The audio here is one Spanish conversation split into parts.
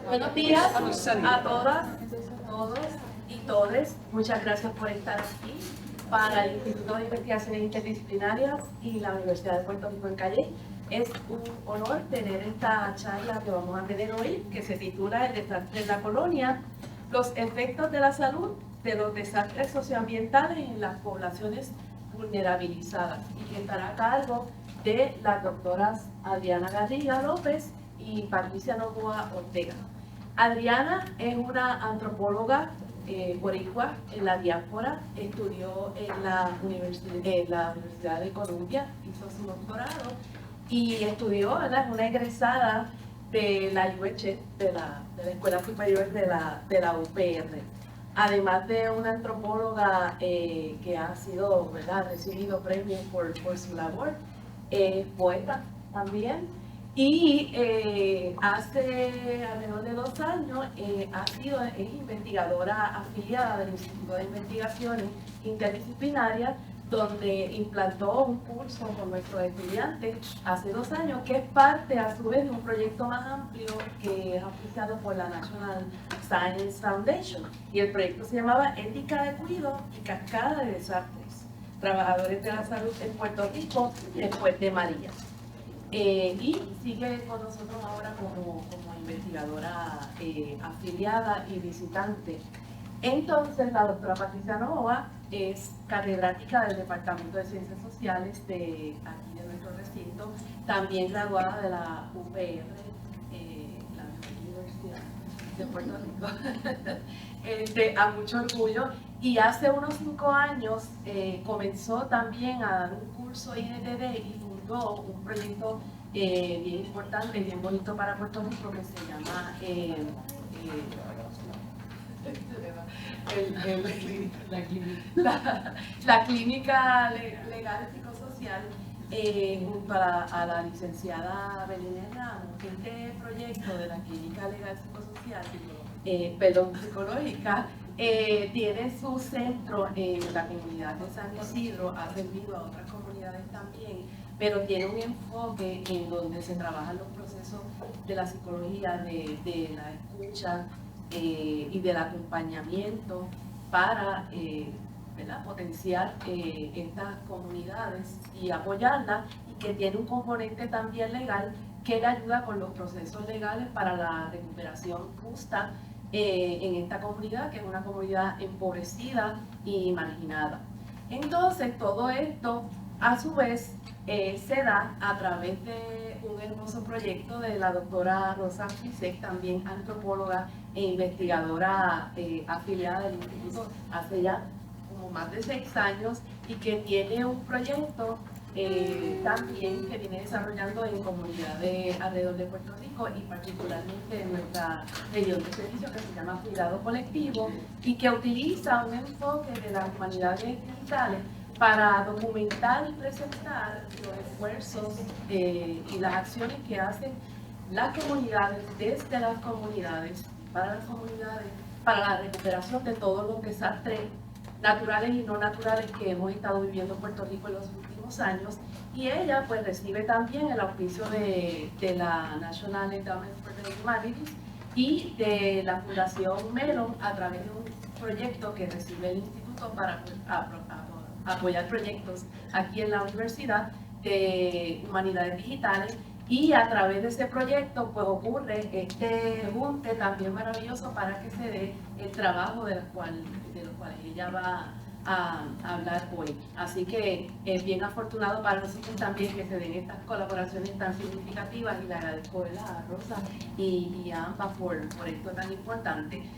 Buenos días a todas, todos y todes. Muchas gracias por estar aquí para el Instituto de Investigaciones Interdisciplinarias y la Universidad de Puerto Rico en Calle. Es un honor tener esta charla que vamos a tener hoy, que se titula El desastre en la colonia, los efectos de la salud de los desastres socioambientales en las poblaciones vulnerabilizadas, y que estará a cargo de las doctoras Adriana Garriga López y Patricia Novoa Ortega. Adriana es una antropóloga boricua en la diáspora, estudió en la Universidad de Columbia, hizo su doctorado y estudió, ¿verdad? Es una egresada de la UH, de la Escuela Superior de la UPR. Además de una antropóloga que ha sido, ¿verdad?, recibido premios por su labor, poeta también. Y hace alrededor de 2 años es investigadora afiliada del Instituto de Investigaciones Interdisciplinarias, donde implantó un curso con nuestros estudiantes hace 2 años, que es parte a su vez de un proyecto más amplio que es auspiciado por la National Science Foundation. Y el proyecto se llamaba Ética de Cuidado y Cascada de Desastres, Trabajadores de la Salud en Puerto Rico después de María. Y sigue con nosotros ahora como investigadora afiliada y visitante. Entonces, la doctora Patricia Novoa es catedrática del Departamento de Ciencias Sociales de aquí de nuestro recinto, también graduada de la UPR, la Universidad de Puerto Rico, a mucho orgullo. Y hace unos 5 años comenzó también a dar un curso INTD y fundó un proyecto bien importante y bien bonito para Puerto Rico que se llama la Clínica Legal Psicosocial, junto a la licenciada Belén Ramos. Este proyecto de la Clínica Legal Psicosocial, psicológica, tiene su centro en la comunidad de San Isidro, ha servido a otras comunidades también, pero tiene un enfoque en donde se trabajan los procesos de la psicología, de la escucha y del acompañamiento para potenciar estas comunidades y apoyarlas, y que tiene un componente también legal que le ayuda con los procesos legales para la recuperación justa en esta comunidad, que es una comunidad empobrecida y marginada. Entonces, todo esto, a su vez, se da a través de un hermoso proyecto de la doctora Rosa Fisek, también antropóloga e investigadora afiliada del instituto hace ya como más de 6 años, y que tiene un proyecto también que viene desarrollando en comunidades alrededor de Puerto Rico y particularmente en nuestra región de servicio, que se llama Cuidado Colectivo, y que utiliza un enfoque de las humanidades digitales para documentar y presentar los esfuerzos y las acciones que hacen las comunidades, desde las comunidades, para las comunidades, para la recuperación de todos los desastres naturales y no naturales que hemos estado viviendo en Puerto Rico en los últimos años. Y ella pues recibe también el auspicio de la National Endowment for the Humanities y de la Fundación Mellon, a través de un proyecto que recibe el instituto para apoyar proyectos aquí en la Universidad de Humanidades Digitales. Y a través de ese proyecto pues ocurre este junte también maravilloso para que se dé el trabajo de los cuales ella va a hablar hoy. Así que es bien afortunado para nosotros también que se den estas colaboraciones tan significativas, y le agradezco a Rosa y a ambas por esto tan importante.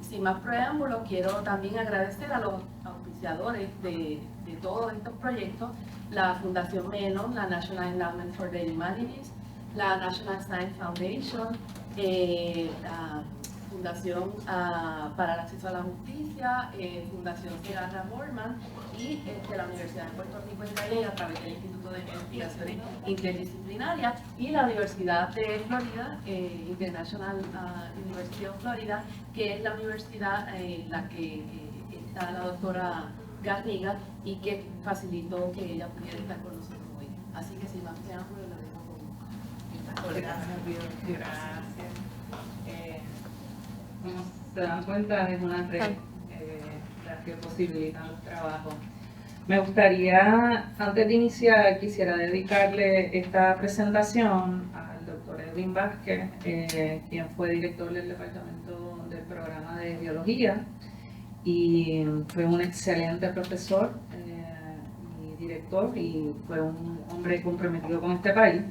Sin más preámbulos, quiero también agradecer a los auspiciadores de todos estos proyectos: la Fundación Mellon, la National Endowment for the Humanities, la National Science Foundation, la Fundación para el Acceso a la Justicia, Fundación Segarra Borman, y la Universidad de Puerto Rico en Calle, a través del Instituto de Investigaciones Interdisciplinarias, y la Universidad de Florida, International University of Florida, que es la universidad en la que está la doctora Garriga, y que facilitó que ella pudiera estar con nosotros hoy. Así que sin más preámbulos, la dejo con esta colega. Gracias. Como se dan cuenta, es una red la que posibilita los trabajos. Me gustaría, antes de iniciar, quisiera dedicarle esta presentación al doctor Edwin Vázquez, quien fue director del departamento del programa de biología y fue un excelente profesor y director, y fue un hombre comprometido con este país.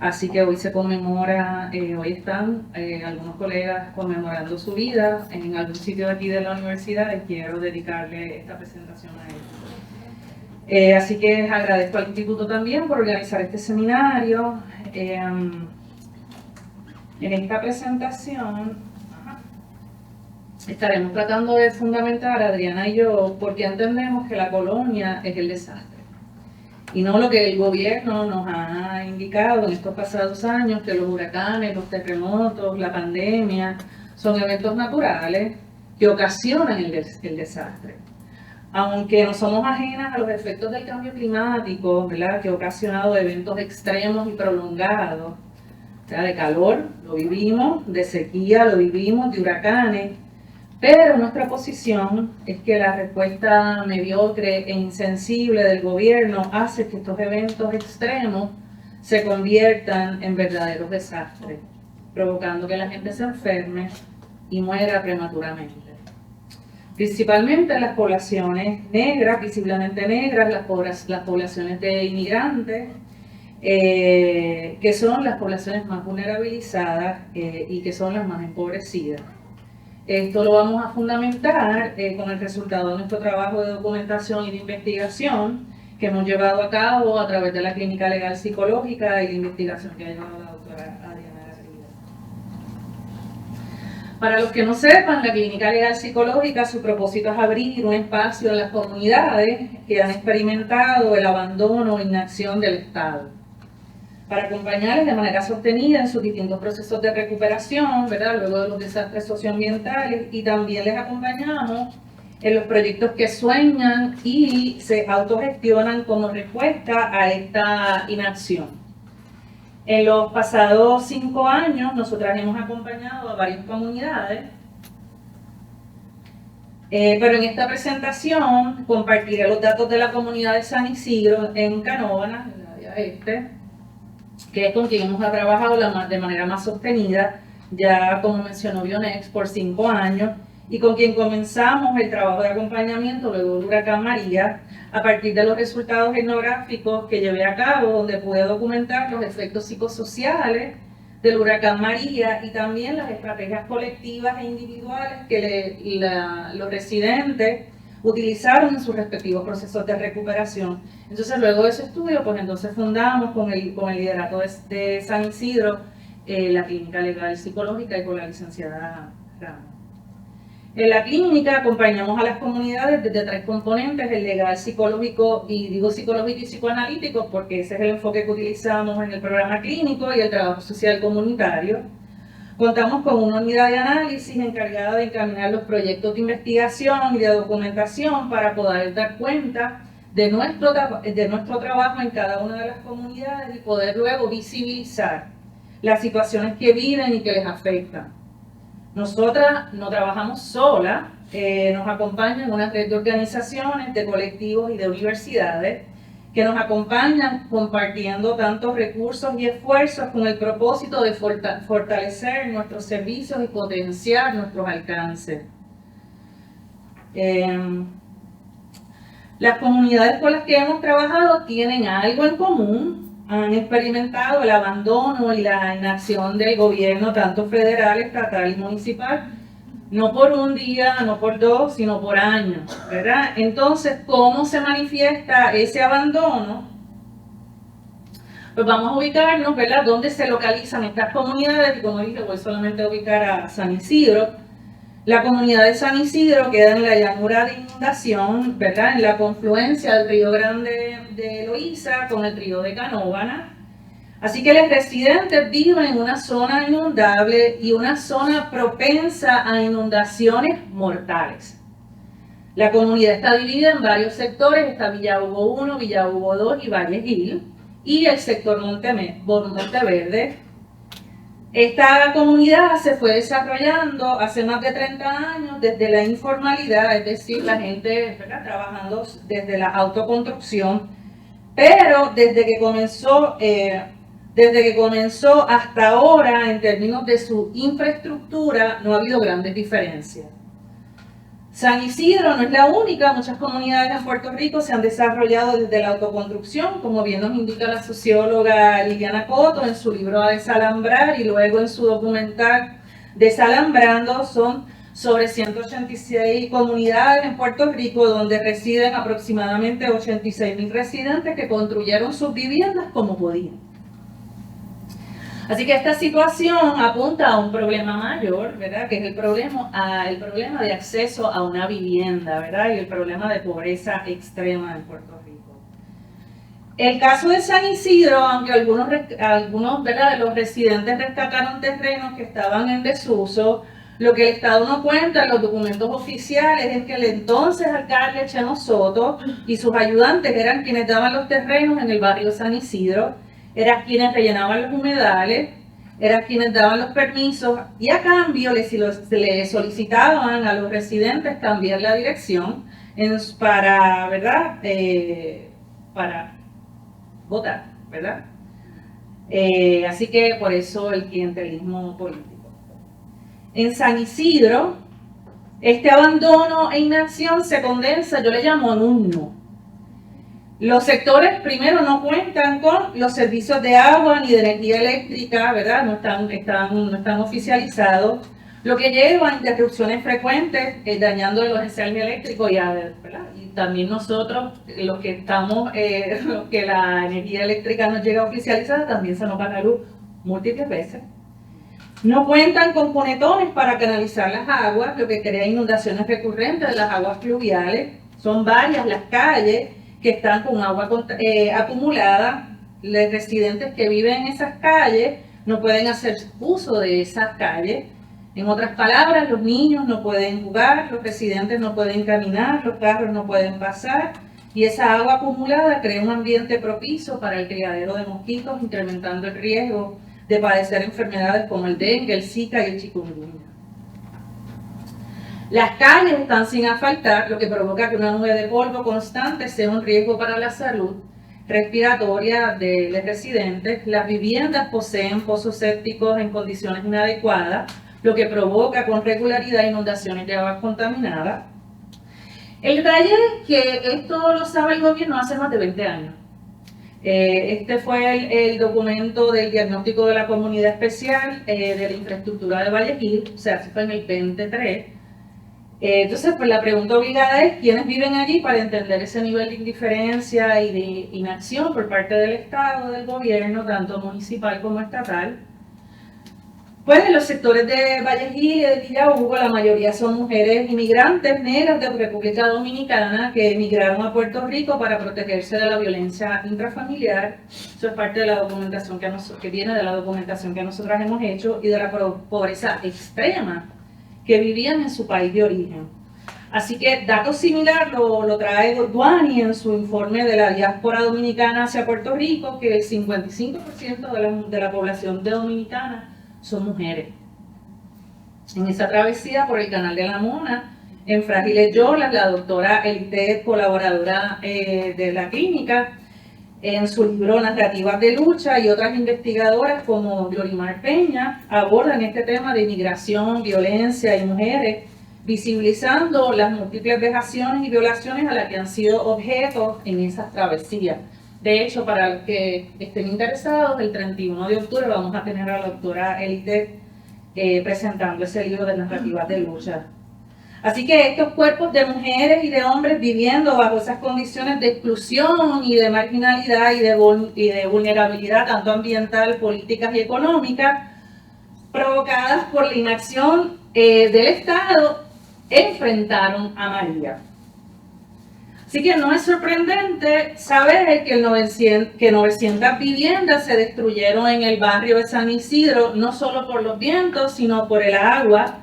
Así que hoy se conmemora, hoy están algunos colegas conmemorando su vida en algún sitio de aquí de la universidad, y quiero dedicarle esta presentación a él. Así que agradezco al instituto también por organizar este seminario. En esta presentación estaremos tratando de fundamentar, Adriana y yo, por qué entendemos que la colonia es el desastre. Y no lo que el gobierno nos ha indicado en estos pasados años, que los huracanes, los terremotos, la pandemia, son eventos naturales que ocasionan el desastre. Aunque no somos ajenas a los efectos del cambio climático, ¿verdad?, que ha ocasionado eventos extremos y prolongados, o sea, de calor, lo vivimos, de sequía, lo vivimos, de huracanes, pero nuestra posición es que la respuesta mediocre e insensible del gobierno hace que estos eventos extremos se conviertan en verdaderos desastres, provocando que la gente se enferme y muera prematuramente. Principalmente las poblaciones negras, visiblemente negras, las poblaciones de inmigrantes, que son las poblaciones más vulnerabilizadas y que son las más empobrecidas. Esto lo vamos a fundamentar con el resultado de nuestro trabajo de documentación y de investigación que hemos llevado a cabo a través de la Clínica Legal Psicológica y la investigación que ha llevado la doctora Adriana Garrido. Para los que no sepan, la Clínica Legal Psicológica, su propósito es abrir un espacio en las comunidades que han experimentado el abandono o inacción del Estado, para acompañarles de manera sostenida en sus distintos procesos de recuperación, ¿verdad?, luego de los desastres socioambientales, y también les acompañamos en los proyectos que sueñan y se autogestionan como respuesta a esta inacción. En los pasados 5 años, nosotras hemos acompañado a varias comunidades, pero en esta presentación compartiré los datos de la comunidad de San Isidro en Canóvanas, en el área este, que es con quien hemos trabajado de manera más sostenida, ya como mencionó Bionex, por 5 años, y con quien comenzamos el trabajo de acompañamiento luego del huracán María, a partir de los resultados etnográficos que llevé a cabo, donde pude documentar los efectos psicosociales del huracán María y también las estrategias colectivas e individuales que los residentes utilizaron en sus respectivos procesos de recuperación. Entonces, luego de ese estudio, pues entonces fundamos con el liderato de San Isidro la Clínica Legal Psicológica y con la licenciada Ramos. En la clínica acompañamos a las comunidades desde 3 componentes: el legal, psicológico, y digo psicológico y psicoanalítico porque ese es el enfoque que utilizamos en el programa clínico, y el trabajo social comunitario. Contamos con una unidad de análisis encargada de encaminar los proyectos de investigación y de documentación para poder dar cuenta de nuestro trabajo en cada una de las comunidades y poder luego visibilizar las situaciones que viven y que les afectan. Nosotras no trabajamos solas, nos acompañan una red de organizaciones, de colectivos y de universidades que nos acompañan compartiendo tantos recursos y esfuerzos con el propósito de fortalecer nuestros servicios y potenciar nuestros alcances. Las comunidades con las que hemos trabajado tienen algo en común: han experimentado el abandono y la inacción del gobierno, tanto federal, estatal y municipal, no por un día, no por 2, sino por años, ¿verdad? Entonces, ¿cómo se manifiesta ese abandono? Pues vamos a ubicarnos, ¿verdad?, dónde se localizan estas comunidades, y como dije, voy solamente a ubicar a San Isidro. La comunidad de San Isidro queda en la llanura de inundación, ¿verdad?, en la confluencia del río Grande de Loíza con el río de Canóvanas. Así que los residentes viven en una zona inundable y una zona propensa a inundaciones mortales. La comunidad está dividida en varios sectores: está Villa Hugo 1, Villa Hugo 2 y Valle Gil, y el sector Monteverde. Esta comunidad se fue desarrollando hace más de 30 años desde la informalidad, es decir, la gente, ¿verdad?, trabajando desde la autoconstrucción, pero desde que comenzó hasta ahora, en términos de su infraestructura, no ha habido grandes diferencias. San Isidro no es la única, muchas comunidades en Puerto Rico se han desarrollado desde la autoconstrucción, como bien nos indica la socióloga Liliana Coto en su libro Desalambrar y luego en su documental Desalambrando. Son sobre 186 comunidades en Puerto Rico donde residen aproximadamente 86.000 residentes que construyeron sus viviendas como podían. Así que esta situación apunta a un problema mayor, ¿verdad?, que es el problema de acceso a una vivienda, ¿verdad?, y el problema de pobreza extrema en Puerto Rico. El caso de San Isidro, aunque algunos ¿verdad?, de los residentes rescataron terrenos que estaban en desuso, lo que el Estado no cuenta en los documentos oficiales es que el entonces alcalde Cheno Soto y sus ayudantes eran quienes daban los terrenos en el barrio San Isidro, eran quienes rellenaban los humedales, eran quienes daban los permisos y a cambio le solicitaban a los residentes cambiar la dirección para, ¿verdad?, para votar, ¿verdad? Así que por eso el clientelismo político. En San Isidro, este abandono e inacción se condensa, yo le llamo en un no. Los sectores, primero, no cuentan con los servicios de agua ni de energía eléctrica, ¿verdad? No están oficializados, lo que lleva a interrupciones frecuentes, dañando los enseres eléctricos ¿verdad? Y también nosotros, los que la energía eléctrica nos llega oficializada, también se nos va la luz múltiples veces. No cuentan con conetones para canalizar las aguas, lo que crea inundaciones recurrentes de las aguas fluviales. Son varias las calles que están con agua acumulada. Los residentes que viven en esas calles no pueden hacer uso de esas calles. En otras palabras, los niños no pueden jugar, los residentes no pueden caminar, los carros no pueden pasar, y esa agua acumulada crea un ambiente propicio para el criadero de mosquitos, incrementando el riesgo de padecer enfermedades como el dengue, el zika y el chikungunya. Las calles están sin asfaltar, lo que provoca que una nube de polvo constante sea un riesgo para la salud respiratoria de los residentes. Las viviendas poseen pozos sépticos en condiciones inadecuadas, lo que provoca con regularidad inundaciones de aguas contaminadas. El detalle es que esto lo sabe el gobierno hace más de 20 años. Este fue el documento del diagnóstico de la comunidad especial de la infraestructura de Vallequil, o sea, fue en el 23. Entonces, pues la pregunta obligada es ¿quiénes viven allí? Para entender ese nivel de indiferencia y de inacción por parte del Estado, del gobierno, tanto municipal como estatal. Pues en los sectores de Vallequil y de Villa Hugo, la mayoría son mujeres inmigrantes negras de República Dominicana que emigraron a Puerto Rico para protegerse de la violencia intrafamiliar. Eso es parte de la documentación que viene de la documentación que nosotras hemos hecho, y de la pobreza extrema que vivían en su país de origen. Así que datos similar lo trae Duani en su informe de la diáspora dominicana hacia Puerto Rico, que el 55% de la población dominicana son mujeres. En esa travesía por el Canal de la Mona, en Frágiles Yolas, la doctora Elite, colaboradora de la clínica, en su libro Narrativas de Lucha, y otras investigadoras como Glorimar Peña abordan este tema de inmigración, violencia y mujeres, visibilizando las múltiples vejaciones y violaciones a las que han sido objeto en esas travesías. De hecho, para los que estén interesados, el 31 de octubre vamos a tener a la doctora Elite presentando ese libro de Narrativas de Lucha. Así que estos cuerpos de mujeres y de hombres viviendo bajo esas condiciones de exclusión y de marginalidad y de vulnerabilidad, tanto ambiental, políticas y económicas, provocadas por la inacción del Estado, enfrentaron a María. Así que no es sorprendente saber que 900 viviendas se destruyeron en el barrio de San Isidro, no solo por los vientos, sino por el agua.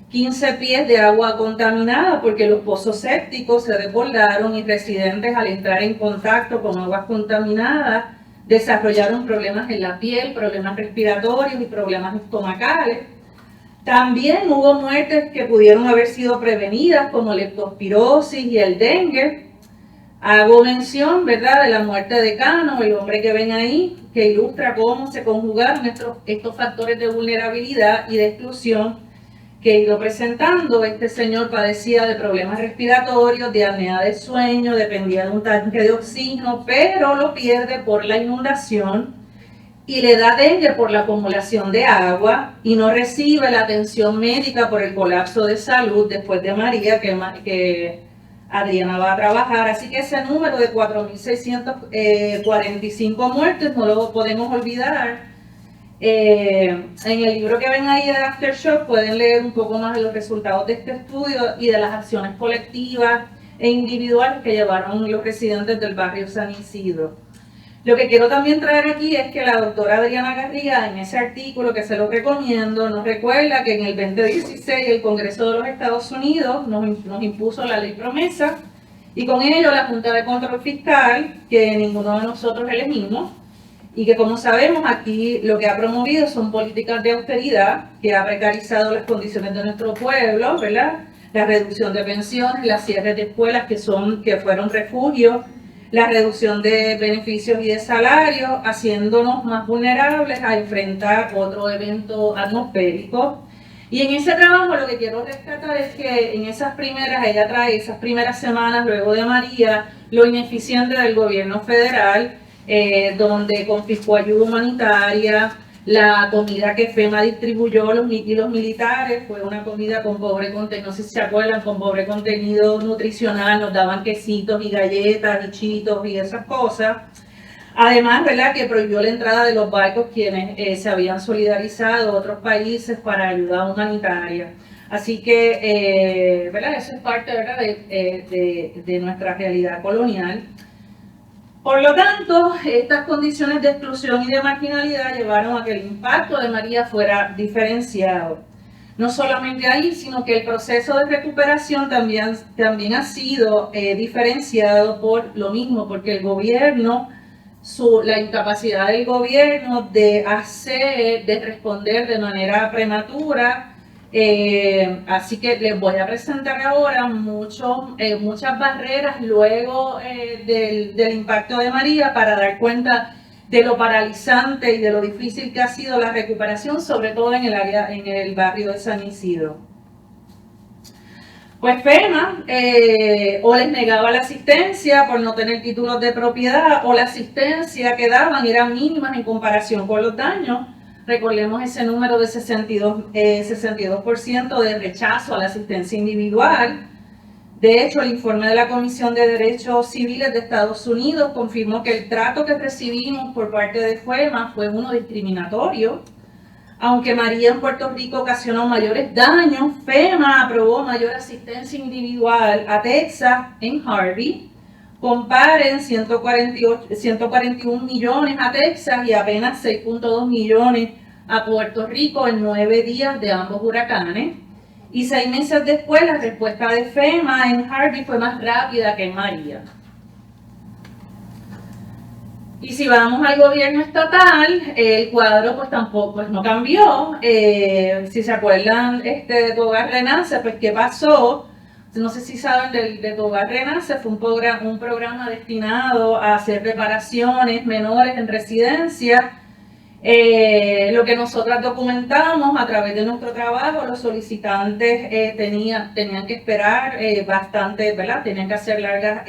15 pies de agua contaminada porque los pozos sépticos se desbordaron y residentes, al entrar en contacto con aguas contaminadas desarrollaron problemas en la piel, problemas respiratorios y problemas estomacales. También hubo muertes que pudieron haber sido prevenidas, como la leptospirosis y el dengue. Hago mención, ¿verdad?, de la muerte de Cano, el hombre que ven ahí, que ilustra cómo se conjugaron estos factores de vulnerabilidad y de exclusión que he ido presentando. Este señor padecía de problemas respiratorios, de apnea de sueño, dependía de un tanque de oxígeno, pero lo pierde por la inundación y le da dengue por la acumulación de agua y no recibe la atención médica por el colapso de salud después de María, que Adriana va a trabajar. Así que ese número de 4.645 muertes no lo podemos olvidar. En el libro que ven ahí de Aftershock pueden leer un poco más de los resultados de este estudio y de las acciones colectivas e individuales que llevaron los residentes del barrio San Isidro. Lo que quiero también traer aquí es que la doctora Adriana Garriga, en ese artículo que se lo recomiendo, nos recuerda que en el 2016 el Congreso de los Estados Unidos nos impuso la ley promesa y con ello la Junta de Control Fiscal, que ninguno de nosotros elegimos, y que, como sabemos, aquí lo que ha promovido son políticas de austeridad que ha precarizado las condiciones de nuestro pueblo, ¿verdad? La reducción de pensiones, las cierres de escuelas que fueron refugios, la reducción de beneficios y de salarios, haciéndonos más vulnerables a enfrentar otro evento atmosférico. Y en ese trabajo lo que quiero rescatar es que en ella trae esas primeras semanas luego de María, lo ineficiente del gobierno federal, donde confiscó ayuda humanitaria, la comida que FEMA distribuyó los militares fue una comida con pobre contenido, no sé si se acuerdan, con pobre contenido nutricional, nos daban quesitos y galletas y chitos y esas cosas. Además, ¿verdad?, que prohibió la entrada de los barcos quienes se habían solidarizado a otros países para ayuda humanitaria. Así que, ¿verdad?, eso es parte, ¿verdad?, de nuestra realidad colonial. Por lo tanto, estas condiciones de exclusión y de marginalidad llevaron a que el impacto de María fuera diferenciado. No solamente ahí, sino que el proceso de recuperación también ha sido diferenciado por lo mismo, porque el gobierno, la incapacidad del gobierno de responder de manera prematura. Así que les voy a presentar ahora muchas barreras luego del impacto de María para dar cuenta de lo paralizante y de lo difícil que ha sido la recuperación, sobre todo en el barrio de San Isidro. Pues FEMA o les negaba la asistencia por no tener títulos de propiedad, o la asistencia que daban era mínima en comparación con los daños. Recordemos ese número de 62% de rechazo a la asistencia individual. De hecho, el informe de la Comisión de Derechos Civiles de Estados Unidos confirmó que el trato que recibimos por parte de FEMA fue uno discriminatorio. Aunque María en Puerto Rico ocasionó mayores daños, FEMA aprobó mayor asistencia individual a Texas en Harvey. Comparen 141 millones a Texas y apenas 6.2 millones a Puerto Rico en 9 días de ambos huracanes. Y 6 meses después, la respuesta de FEMA en Harvey fue más rápida que en María. Y si vamos al gobierno estatal, el cuadro pues tampoco no cambió. Si se acuerdan de Tu Hogar Renace, pues ¿qué pasó? No sé si saben de Tu Hogar Renace, fue un programa destinado a hacer reparaciones menores en residencia. Lo que nosotras documentamos a través de nuestro trabajo, los solicitantes tenían que esperar bastante, ¿verdad? Tenían que hacer largas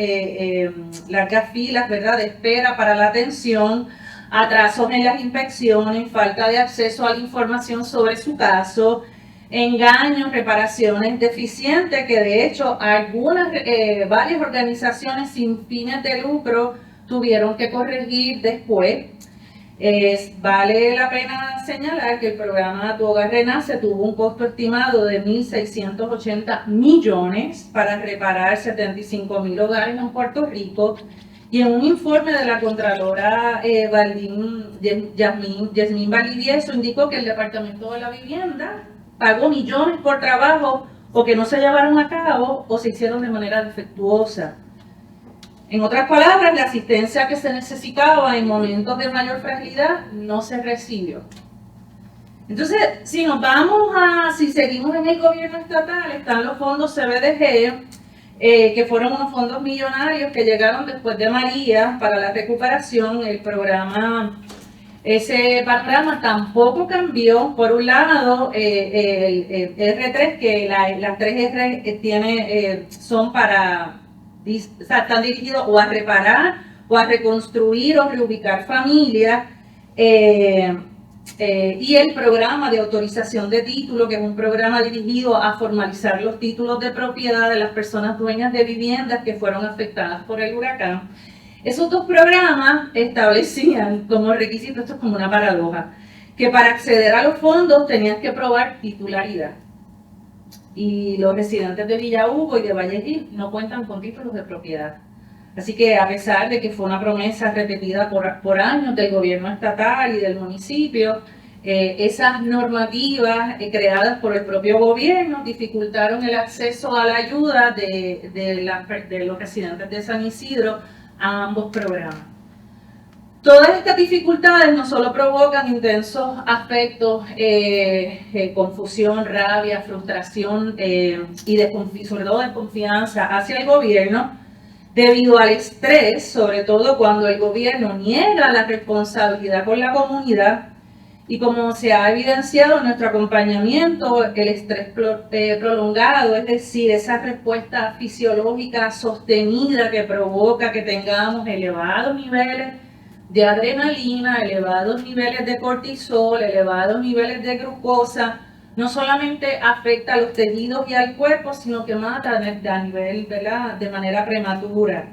filas, ¿verdad?, de espera para la atención, atrasos en las inspecciones, falta de acceso a la información sobre su caso, engaños, reparaciones deficientes, que de hecho varias organizaciones sin fines de lucro tuvieron que corregir después. Vale la pena señalar que el programa Tu Hogar Renace tuvo un costo estimado de 1.680 millones para reparar 75.000 hogares en Puerto Rico, y en un informe de la Contralora Yasmín Valdivieso indicó que el Departamento de la Vivienda pagó millones por trabajos o que no se llevaron a cabo o se hicieron de manera defectuosa. En otras palabras, la asistencia que se necesitaba en momentos de mayor fragilidad no se recibió. Entonces, si seguimos en el gobierno estatal, están los fondos CBDG, que fueron unos fondos millonarios que llegaron después de María para la recuperación. Ese programa tampoco cambió. Por un lado, el R3, que las 3R son están dirigidos o a reparar, o a reconstruir o reubicar familias. Y el programa de autorización de título, que es un programa dirigido a formalizar los títulos de propiedad de las personas dueñas de viviendas que fueron afectadas por el huracán. Esos dos programas establecían como requisito, esto es como una paradoja, que para acceder a los fondos tenías que probar titularidad. Y los residentes de Villa Hugo y de Vallejín no cuentan con títulos de propiedad. Así que a pesar de que fue una promesa repetida por años del gobierno estatal y del municipio, esas normativas creadas por el propio gobierno dificultaron el acceso a la ayuda de los residentes de San Isidro a ambos programas. Todas estas dificultades no solo provocan intensos aspectos, confusión, rabia, frustración y sobre todo desconfianza hacia el gobierno, debido al estrés, sobre todo cuando el gobierno niega la responsabilidad con la comunidad, y como se ha evidenciado en nuestro acompañamiento, el estrés prolongado, es decir, esa respuesta fisiológica sostenida que provoca que tengamos elevados niveles de adrenalina, elevados niveles de cortisol, elevados niveles de glucosa, no solamente afecta a los tejidos y al cuerpo, sino que mata a nivel, ¿verdad?, de manera prematura.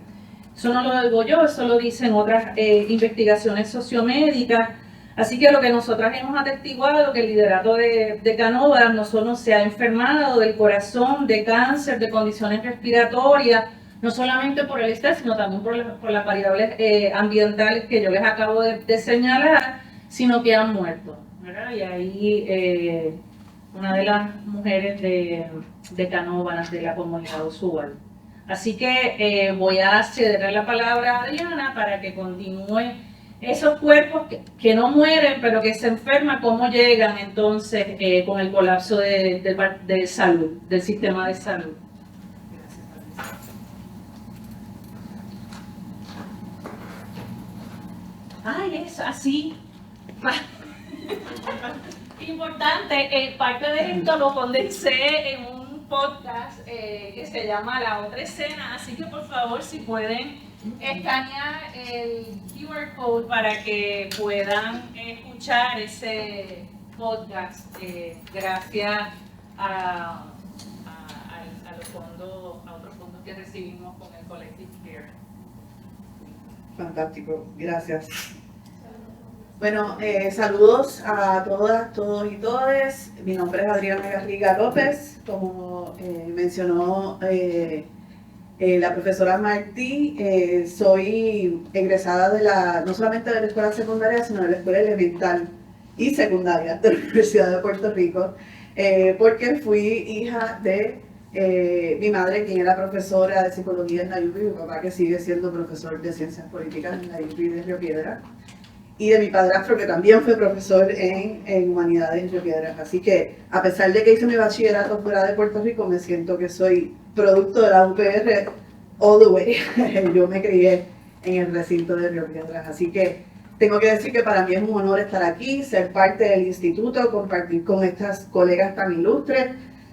Eso no lo digo yo, eso lo dicen otras investigaciones sociomédicas. Así que lo que nosotras hemos atestiguado, que el liderato de Canóvanas no solo se ha enfermado del corazón, de cáncer, de condiciones respiratorias, no solamente por el estrés, sino también por las variables ambientales que yo les acabo de señalar, sino que han muerto, ¿verdad? Y ahí una de las mujeres de Canóvanas, de la comunidad usual. Así que voy a cederle la palabra a Adriana para que continúe esos cuerpos que no mueren, pero que se enferman, cómo llegan entonces con el colapso de salud, del sistema de salud. Ay, es así. Importante, parte de esto lo condensé en un podcast que se llama La Otra Escena, así que por favor si pueden escanear el QR code para que puedan escuchar ese podcast gracias a otros fondos que recibimos con el Collective Care. Fantástico, gracias. Bueno, saludos a todas, todos y todes. Mi nombre es Adriana Garriga López. Como mencionó la profesora Martí, soy egresada no solamente de la escuela secundaria, sino de la escuela elemental y secundaria de la Universidad de Puerto Rico, porque fui hija de mi madre, quien era profesora de psicología en la UPI, mi papá, que sigue siendo profesor de ciencias políticas en la UPI de Río Piedras, y de mi padrastro, que también fue profesor en humanidades en Río Piedras. Así que, a pesar de que hice mi bachillerato fuera de Puerto Rico, me siento que soy producto de la UPR all the way. Yo me crié en el recinto de Río Piedras, así que tengo que decir que para mí es un honor estar aquí, ser parte del instituto, compartir con estas colegas tan ilustres,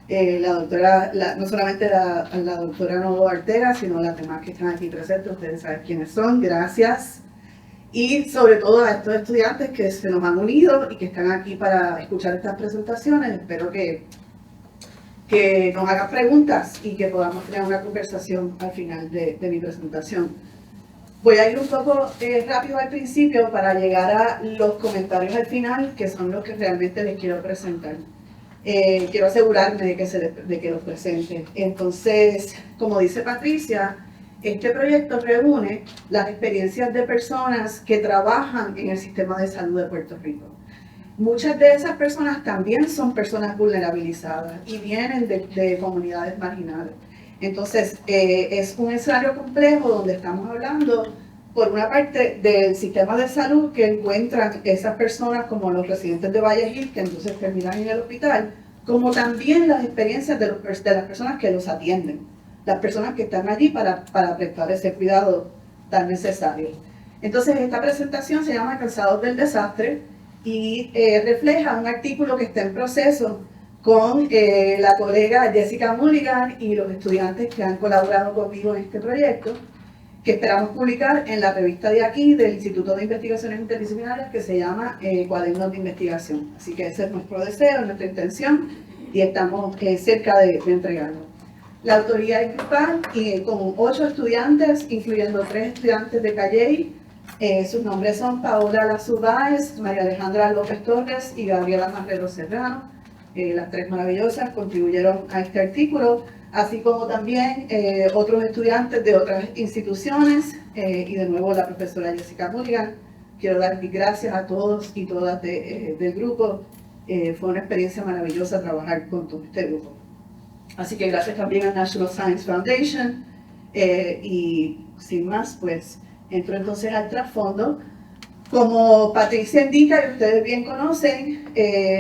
no solamente la doctora Novo Artega, sino las demás que están aquí presentes. Ustedes saben quiénes son. Gracias. Y sobre todo a estos estudiantes que se nos han unido y que están aquí para escuchar estas presentaciones. Espero que nos hagan preguntas y que podamos tener una conversación al final de mi presentación. Voy a ir un poco rápido al principio para llegar a los comentarios al final, que son los que realmente les quiero presentar. Quiero asegurarme de que los presente. Entonces, como dice Patricia, este proyecto reúne las experiencias de personas que trabajan en el sistema de salud de Puerto Rico. Muchas de esas personas también son personas vulnerabilizadas y vienen de comunidades marginales. Entonces, es un escenario complejo donde estamos hablando, por una parte, del sistema de salud que encuentran esas personas como los residentes de Valle Hill, que entonces terminan en el hospital, como también las experiencias de las personas que los atienden, las personas que están allí para prestar ese cuidado tan necesario. Entonces, esta presentación se llama Cansados del Desastre y refleja un artículo que está en proceso con la colega Jessica Mulligan y los estudiantes que han colaborado conmigo en este proyecto, que esperamos publicar en la revista de aquí del Instituto de Investigaciones Interdisciplinarias, que se llama Cuadernos de Investigación. Así que ese es nuestro deseo, nuestra intención, y estamos cerca de entregarlo. La autoría es grupal y con 8 estudiantes, incluyendo 3 estudiantes de Calley. Sus nombres son Paola Lazu Báez, María Alejandra López Torres y Gabriela Marrero Serrano. Las 3 maravillosas contribuyeron a este artículo, así como también otros estudiantes de otras instituciones y de nuevo la profesora Jessica Mulligan. Quiero dar mis gracias a todos y todas del grupo. Fue una experiencia maravillosa trabajar con todo este grupo. Así que gracias también a National Science Foundation y sin más, pues entro entonces al trasfondo. Como Patricia indica y ustedes bien conocen,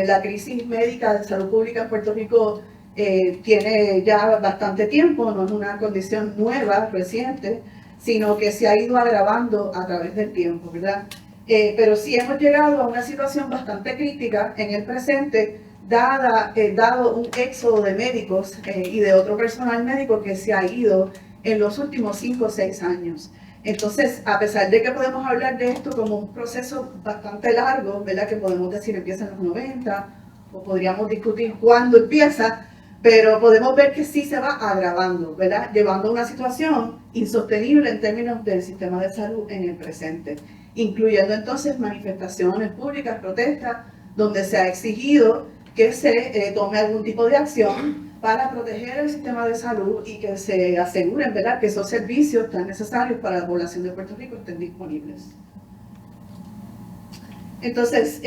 la crisis médica de salud pública en Puerto Rico tiene ya bastante tiempo, no es una condición nueva, reciente, sino que se ha ido agravando a través del tiempo, ¿verdad? Pero sí hemos llegado a una situación bastante crítica en el presente, dado un éxodo de médicos y de otro personal médico que se ha ido en los últimos 5 o 6 años. Entonces, a pesar de que podemos hablar de esto como un proceso bastante largo, ¿verdad? Que podemos decir empieza en los 90, o podríamos discutir cuándo empieza, pero podemos ver que sí se va agravando, ¿verdad? Llevando a una situación insostenible en términos del sistema de salud en el presente, incluyendo entonces manifestaciones públicas, protestas, donde se ha exigido que se tome algún tipo de acción para proteger el sistema de salud y que se aseguren, ¿verdad?, que esos servicios tan necesarios para la población de Puerto Rico estén disponibles. Entonces,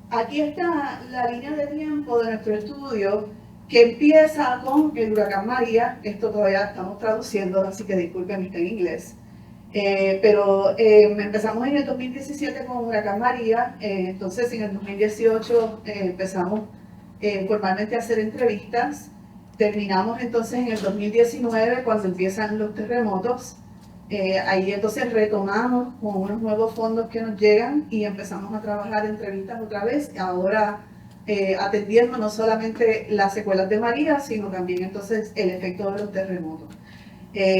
aquí está la línea de tiempo de nuestro estudio, que empieza con el huracán María. Esto todavía estamos traduciendo, así que disculpen, está en inglés. Pero empezamos en el 2017 con huracán María, entonces en el 2018 empezamos formalmente a hacer entrevistas. Terminamos entonces en el 2019 cuando empiezan los terremotos. Ahí entonces retomamos con unos nuevos fondos que nos llegan y empezamos a trabajar entrevistas otra vez, ahora atendiendo no solamente las secuelas de María, sino también entonces el efecto de los terremotos.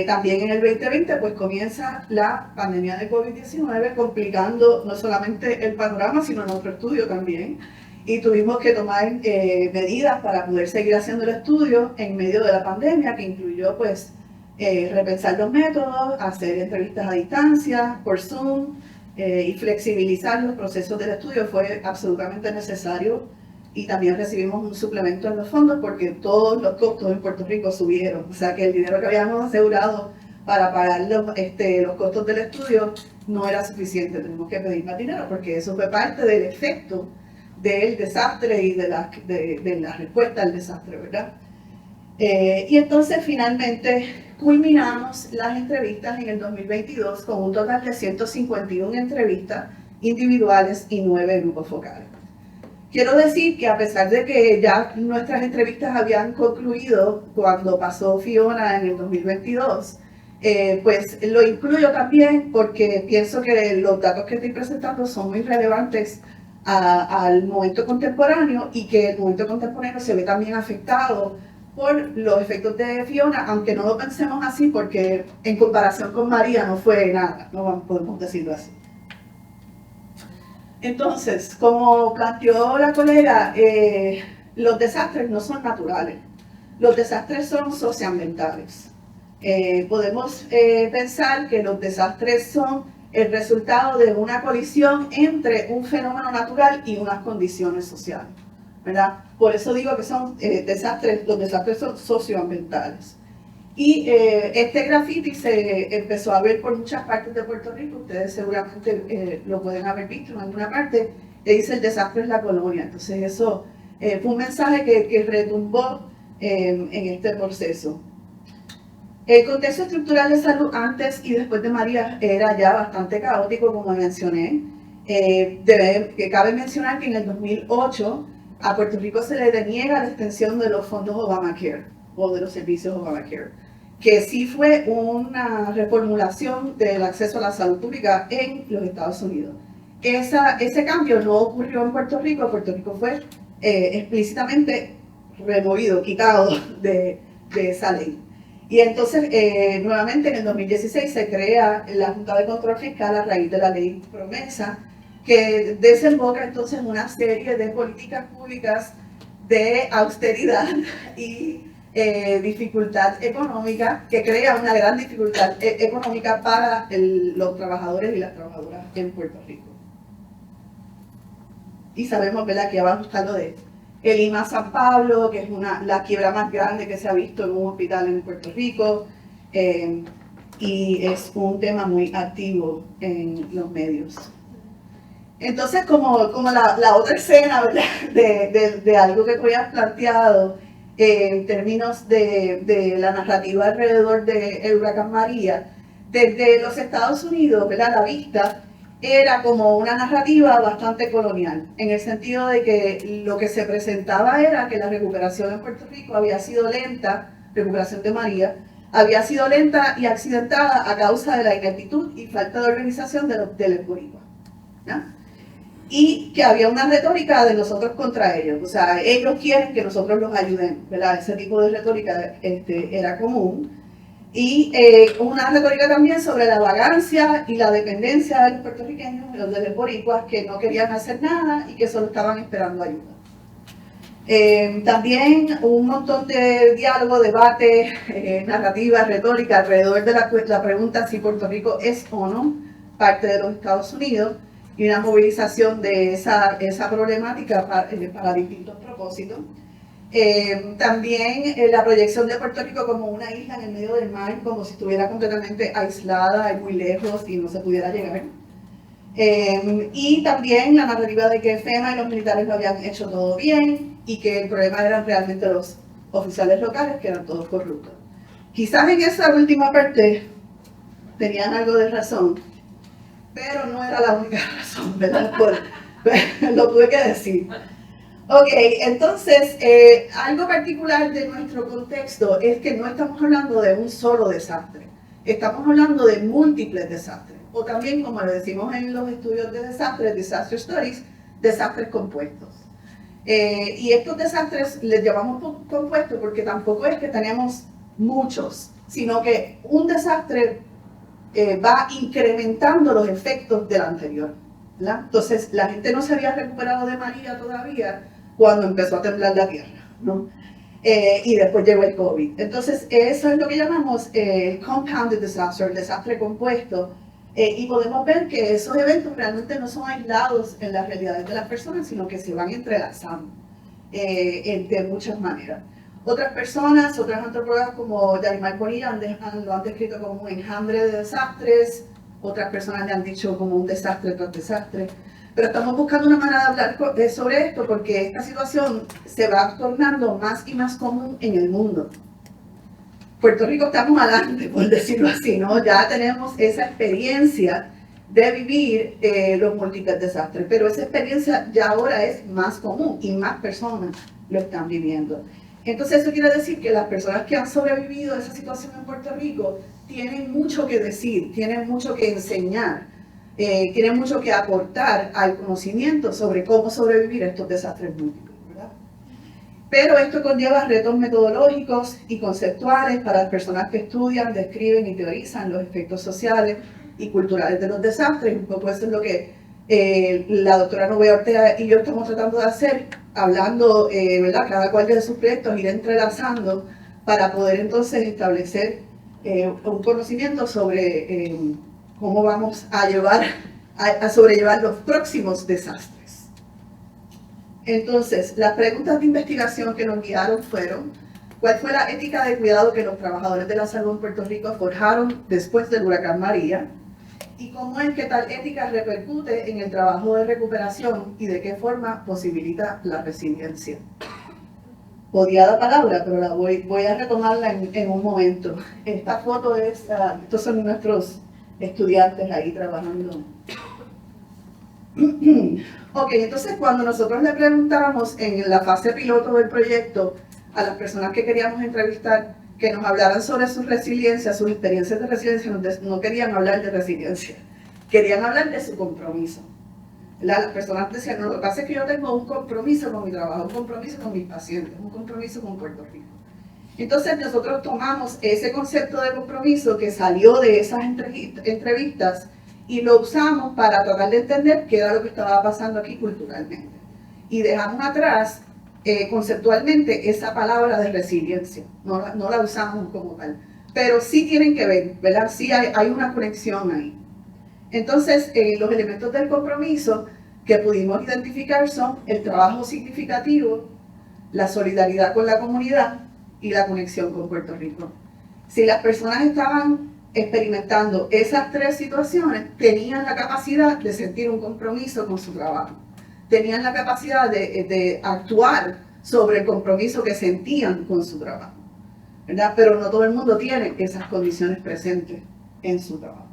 También en el 2020 pues comienza la pandemia de COVID-19, complicando no solamente el panorama, sino nuestro estudio también. Y tuvimos que tomar medidas para poder seguir haciendo el estudio en medio de la pandemia, que incluyó pues repensar los métodos, hacer entrevistas a distancia, por Zoom, y flexibilizar los procesos del estudio fue absolutamente necesario. Y también recibimos un suplemento en los fondos porque todos los costos en Puerto Rico subieron. O sea que el dinero que habíamos asegurado para pagar los costos del estudio no era suficiente. Tenemos que pedir más dinero porque eso fue parte del efecto del desastre y de la respuesta al desastre, ¿verdad? Y entonces finalmente culminamos las entrevistas en el 2022 con un total de 151 entrevistas individuales y 9 grupos focales. Quiero decir que a pesar de que ya nuestras entrevistas habían concluido cuando pasó Fiona en el 2022, pues lo incluyo también porque pienso que los datos que estoy presentando son muy relevantes al momento contemporáneo y que el momento contemporáneo se ve también afectado por los efectos de Fiona, aunque no lo pensemos así porque en comparación con María no fue nada, no podemos decirlo así. Entonces, como planteó la colega, los desastres no son naturales, los desastres son socioambientales. Podemos pensar que los desastres son el resultado de una colisión entre un fenómeno natural y unas condiciones sociales, ¿verdad? Por eso digo que son los desastres son socioambientales. Y este graffiti se empezó a ver por muchas partes de Puerto Rico, ustedes seguramente lo pueden haber visto en alguna parte, que dice el desastre es la colonia. Entonces eso fue un mensaje que retumbó en este proceso. El contexto estructural de salud antes y después de María era ya bastante caótico, como mencioné. Cabe mencionar que en el 2008 a Puerto Rico se le deniega la extensión de los fondos Obamacare o de los servicios Obamacare, que sí fue una reformulación del acceso a la salud pública en los Estados Unidos. Ese cambio no ocurrió en Puerto Rico. Puerto Rico fue explícitamente removido, quitado de esa ley. Y entonces, nuevamente en el 2016 se crea la Junta de Control Fiscal a raíz de la ley promesa, que desemboca entonces en una serie de políticas públicas de austeridad y dificultad económica, que crea una gran dificultad económica para los trabajadores y las trabajadoras en Puerto Rico. Y sabemos, ¿verdad?, que abajo está lo de el IMA San Pablo, que es la quiebra más grande que se ha visto en un hospital en Puerto Rico, y es un tema muy activo en los medios. Entonces, como la otra escena, ¿verdad?, de algo que tú habías planteado en términos de la narrativa alrededor del huracán María, desde los Estados Unidos, ¿verdad?, la vista era como una narrativa bastante colonial, en el sentido de que lo que se presentaba era que la recuperación en Puerto Rico había sido lenta, recuperación de María, había sido lenta y accidentada a causa de la ineptitud y falta de organización de los boricuas, ¿no? Y que había una retórica de nosotros contra ellos, o sea, ellos quieren que nosotros los ayudemos, ¿verdad? Ese tipo de retórica era común. Y una retórica también sobre la vagancia y la dependencia de los puertorriqueños, de los boricuas, que no querían hacer nada y que solo estaban esperando ayuda. También un montón de diálogo, debate, narrativa, retórica alrededor de la pregunta si Puerto Rico es o no parte de los Estados Unidos, y una movilización de esa problemática para distintos propósitos. También la proyección de Puerto Rico como una isla en el medio del mar, como si estuviera completamente aislada y muy lejos y no se pudiera llegar. Y también la narrativa de que FEMA y los militares lo habían hecho todo bien y que el problema eran realmente los oficiales locales, que eran todos corruptos. Quizás en esa última parte tenían algo de razón, pero no era la única razón, ¿verdad? Lo tuve que decir. Ok, entonces, algo particular de nuestro contexto es que no estamos hablando de un solo desastre, estamos hablando de múltiples desastres, o también, como le decimos en los estudios de desastres, disaster studies, desastres compuestos. Y estos desastres les llamamos compuestos porque tampoco es que tenemos muchos, sino que un desastre va incrementando los efectos del anterior, ¿verdad? Entonces, la gente no se había recuperado de María todavía cuando empezó a temblar la tierra, ¿no? Y después llegó el COVID. Entonces, eso es lo que llamamos compounded disaster, desastre compuesto, y podemos ver que esos eventos realmente no son aislados en las realidades de las personas, sino que se van entrelazando de muchas maneras. Otras personas, otras antropólogas como Yarimar Bonilla lo han descrito como un enjambre de desastres, otras personas le han dicho como un desastre tras desastre, pero estamos buscando una manera de hablar sobre esto porque esta situación se va tornando más y más común en el mundo. Puerto Rico estamos adelante, por decirlo así, ¿no? Ya tenemos esa experiencia de vivir los múltiples desastres, pero esa experiencia ya ahora es más común y más personas lo están viviendo. Entonces eso quiere decir que las personas que han sobrevivido a esa situación en Puerto Rico tienen mucho que decir, tienen mucho que enseñar, tienen mucho que aportar al conocimiento sobre cómo sobrevivir a estos desastres múltiples, ¿verdad? Pero esto conlleva retos metodológicos y conceptuales para las personas que estudian, describen y teorizan los efectos sociales y culturales de los desastres. Un poco eso es lo que la doctora Novea Ortega y yo estamos tratando de hacer, hablando, ¿verdad?, cada cual de sus proyectos, ir entrelazando para poder entonces establecer un conocimiento sobre cómo vamos a sobrellevar los próximos desastres. Entonces, las preguntas de investigación que nos guiaron fueron: ¿cuál fue la ética de cuidado que los trabajadores de la salud en Puerto Rico forjaron después del huracán María? ¿Y cómo es que tal ética repercute en el trabajo de recuperación y de qué forma posibilita la resiliencia? odiada la palabra, pero voy a retomarla en un momento. Esta foto estos son nuestros estudiantes ahí trabajando. Ok, entonces cuando nosotros le preguntábamos en la fase piloto del proyecto a las personas que queríamos entrevistar que nos hablaran sobre su resiliencia, sus experiencias de resiliencia, no querían hablar de resiliencia, querían hablar de su compromiso. Las personas decían, no, lo que pasa es que yo tengo un compromiso con mi trabajo, un compromiso con mis pacientes, un compromiso con Puerto Rico. Entonces nosotros tomamos ese concepto de compromiso que salió de esas entrevistas y lo usamos para tratar de entender qué era lo que estaba pasando aquí culturalmente. Y dejamos atrás conceptualmente esa palabra de resiliencia, no la usamos como tal, pero sí tienen que ver, ¿verdad? Sí hay una conexión ahí. Entonces, los elementos del compromiso que pudimos identificar son el trabajo significativo, la solidaridad con la comunidad y la conexión con Puerto Rico. Si las personas estaban experimentando esas tres situaciones, tenían la capacidad de sentir un compromiso con su trabajo. Tenían la capacidad de actuar sobre el compromiso que sentían con su trabajo, ¿verdad? Pero no todo el mundo tiene esas condiciones presentes en su trabajo.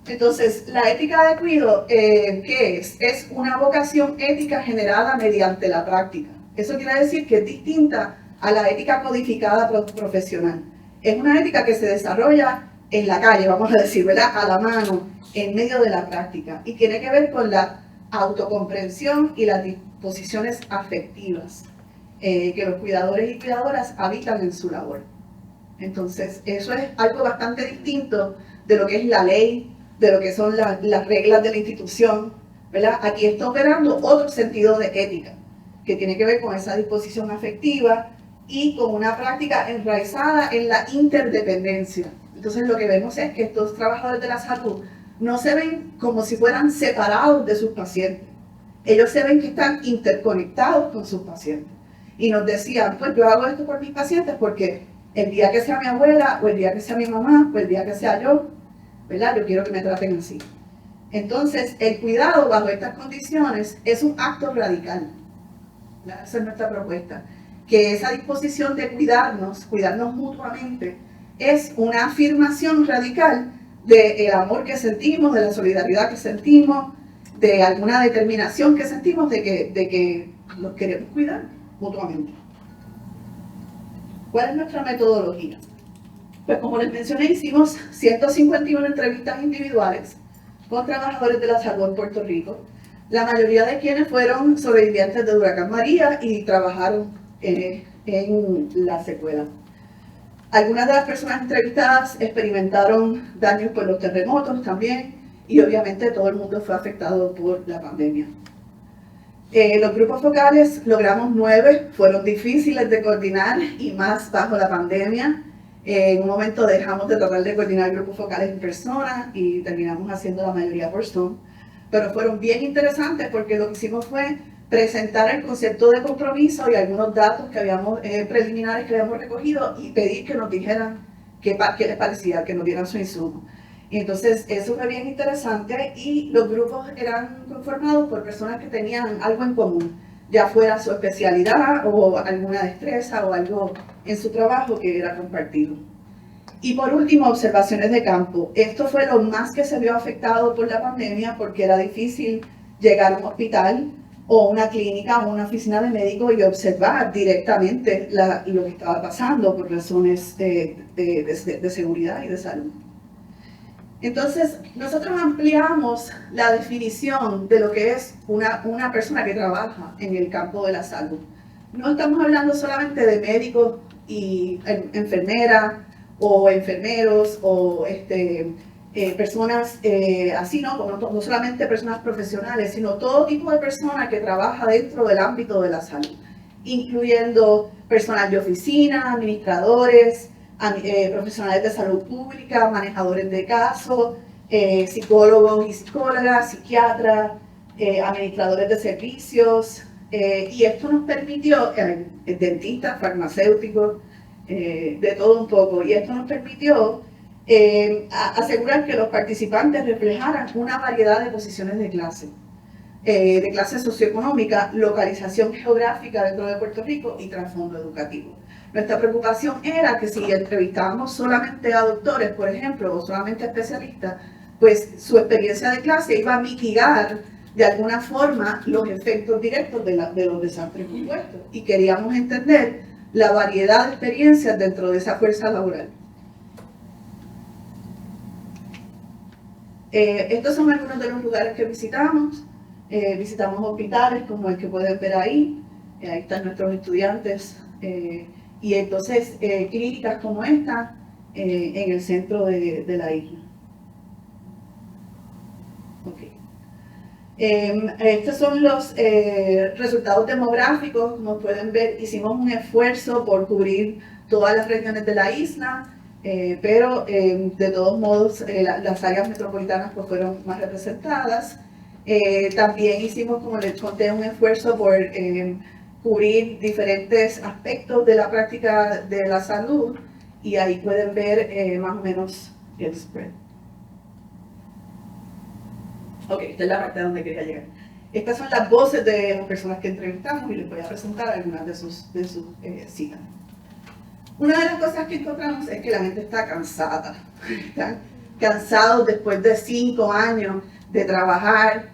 Entonces, la ética de cuidado, ¿qué es? Es una vocación ética generada mediante la práctica. Eso quiere decir que es distinta a la ética codificada profesional. Es una ética que se desarrolla en la calle, vamos a decir, ¿verdad? A la mano, en medio de la práctica. Y tiene que ver con la autocomprensión y las disposiciones afectivas que los cuidadores y cuidadoras habitan en su labor. Entonces, eso es algo bastante distinto de lo que es la ley, de lo que son las reglas de la institución, ¿verdad? Aquí está operando otro sentido de ética, que tiene que ver con esa disposición afectiva y con una práctica enraizada en la interdependencia. Entonces lo que vemos es que estos trabajadores de la salud no se ven como si fueran separados de sus pacientes. Ellos se ven que están interconectados con sus pacientes. Y nos decían, pues yo hago esto por mis pacientes porque el día que sea mi abuela, o el día que sea mi mamá, o el día que sea yo, ¿verdad? Yo quiero que me traten así. Entonces, el cuidado bajo estas condiciones es un acto radical. ¿Verdad? Esa es nuestra propuesta. Que esa disposición de cuidarnos mutuamente, es una afirmación radical del amor que sentimos, de la solidaridad que sentimos, de alguna determinación que sentimos de que los queremos cuidar mutuamente. ¿Cuál es nuestra metodología? Pues como les mencioné, hicimos 151 entrevistas individuales con trabajadores de la salud en Puerto Rico, la mayoría de quienes fueron sobrevivientes del huracán María y trabajaron en la secuela. Algunas de las personas entrevistadas experimentaron daños por los terremotos también, y obviamente todo el mundo fue afectado por la pandemia. Los grupos focales logramos 9, fueron difíciles de coordinar y más bajo la pandemia. En un momento dejamos de tratar de coordinar grupos focales en persona y terminamos haciendo la mayoría por Zoom, pero fueron bien interesantes porque lo que hicimos fue presentar el concepto de compromiso y algunos datos que habíamos preliminares que habíamos recogido y pedir que nos dijeran qué les parecía, que nos dieran su insumo. Y entonces eso fue bien interesante y los grupos eran conformados por personas que tenían algo en común, ya fuera su especialidad o alguna destreza o algo en su trabajo que era compartido. Y por último, observaciones de campo. Esto fue lo más que se vio afectado por la pandemia porque era difícil llegar a un hospital o una clínica o una oficina de médico y observar directamente lo que estaba pasando por razones de seguridad y de salud. Entonces, nosotros ampliamos la definición de lo que es una persona que trabaja en el campo de la salud. No estamos hablando solamente de médicos y enfermeras o enfermeros o personas así, no solamente personas profesionales, sino todo tipo de personas que trabaja dentro del ámbito de la salud, incluyendo personal de oficina, administradores, profesionales de salud pública, manejadores de casos, psicólogos y psicólogas, psiquiatras, administradores de servicios, y esto nos permitió, dentistas, farmacéuticos, de todo un poco, y esto nos permitió asegurar que los participantes reflejaran una variedad de posiciones de clase. de clase socioeconómica, localización geográfica dentro de Puerto Rico y trasfondo educativo. Nuestra preocupación era que si entrevistábamos solamente a doctores, por ejemplo, o solamente a especialistas, pues su experiencia de clase iba a mitigar de alguna forma los efectos directos de los desastres compuestos. Y queríamos entender la variedad de experiencias dentro de esa fuerza laboral. Estos son algunos de los lugares que visitamos. Visitamos hospitales como el que pueden ver ahí. Ahí están nuestros estudiantes. Y entonces clínicas como esta en el centro de la isla. Okay. Estos son los resultados demográficos. Como pueden ver, hicimos un esfuerzo por cubrir todas las regiones de la isla, pero de todos modos las áreas metropolitanas pues, fueron más representadas. También hicimos, como les conté, un esfuerzo por cubrir diferentes aspectos de la práctica de la salud, y ahí pueden ver más o menos el spread. Ok, esta es la parte donde quería llegar. Estas son las voces de las personas que entrevistamos y les voy a presentar algunas de sus citas. Una de las cosas que encontramos es que la gente está cansada. Están cansados después de 5 años de trabajar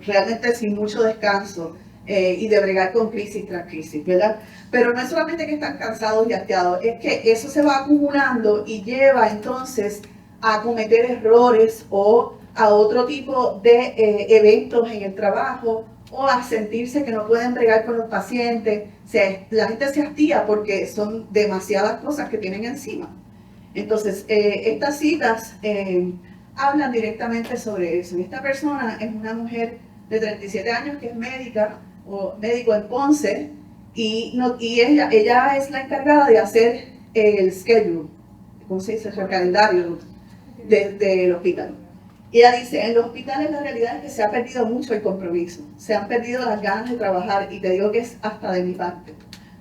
realmente sin mucho descanso y de bregar con crisis tras crisis, ¿verdad? Pero no es solamente que están cansados y hastiados, es que eso se va acumulando y lleva entonces a cometer errores o a otro tipo de eventos en el trabajo, o a sentirse que no pueden bregar con los pacientes. La gente se hastía porque son demasiadas cosas que tienen encima. Entonces, estas citas hablan directamente sobre eso. Y esta persona es una mujer de 37 años que es médica o médico en Ponce, y ella es la encargada de hacer el schedule, ¿cómo se dice? El calendario del hospital. Y ella dice, en los hospitales la realidad es que se ha perdido mucho el compromiso, se han perdido las ganas de trabajar, y te digo que es hasta de mi parte.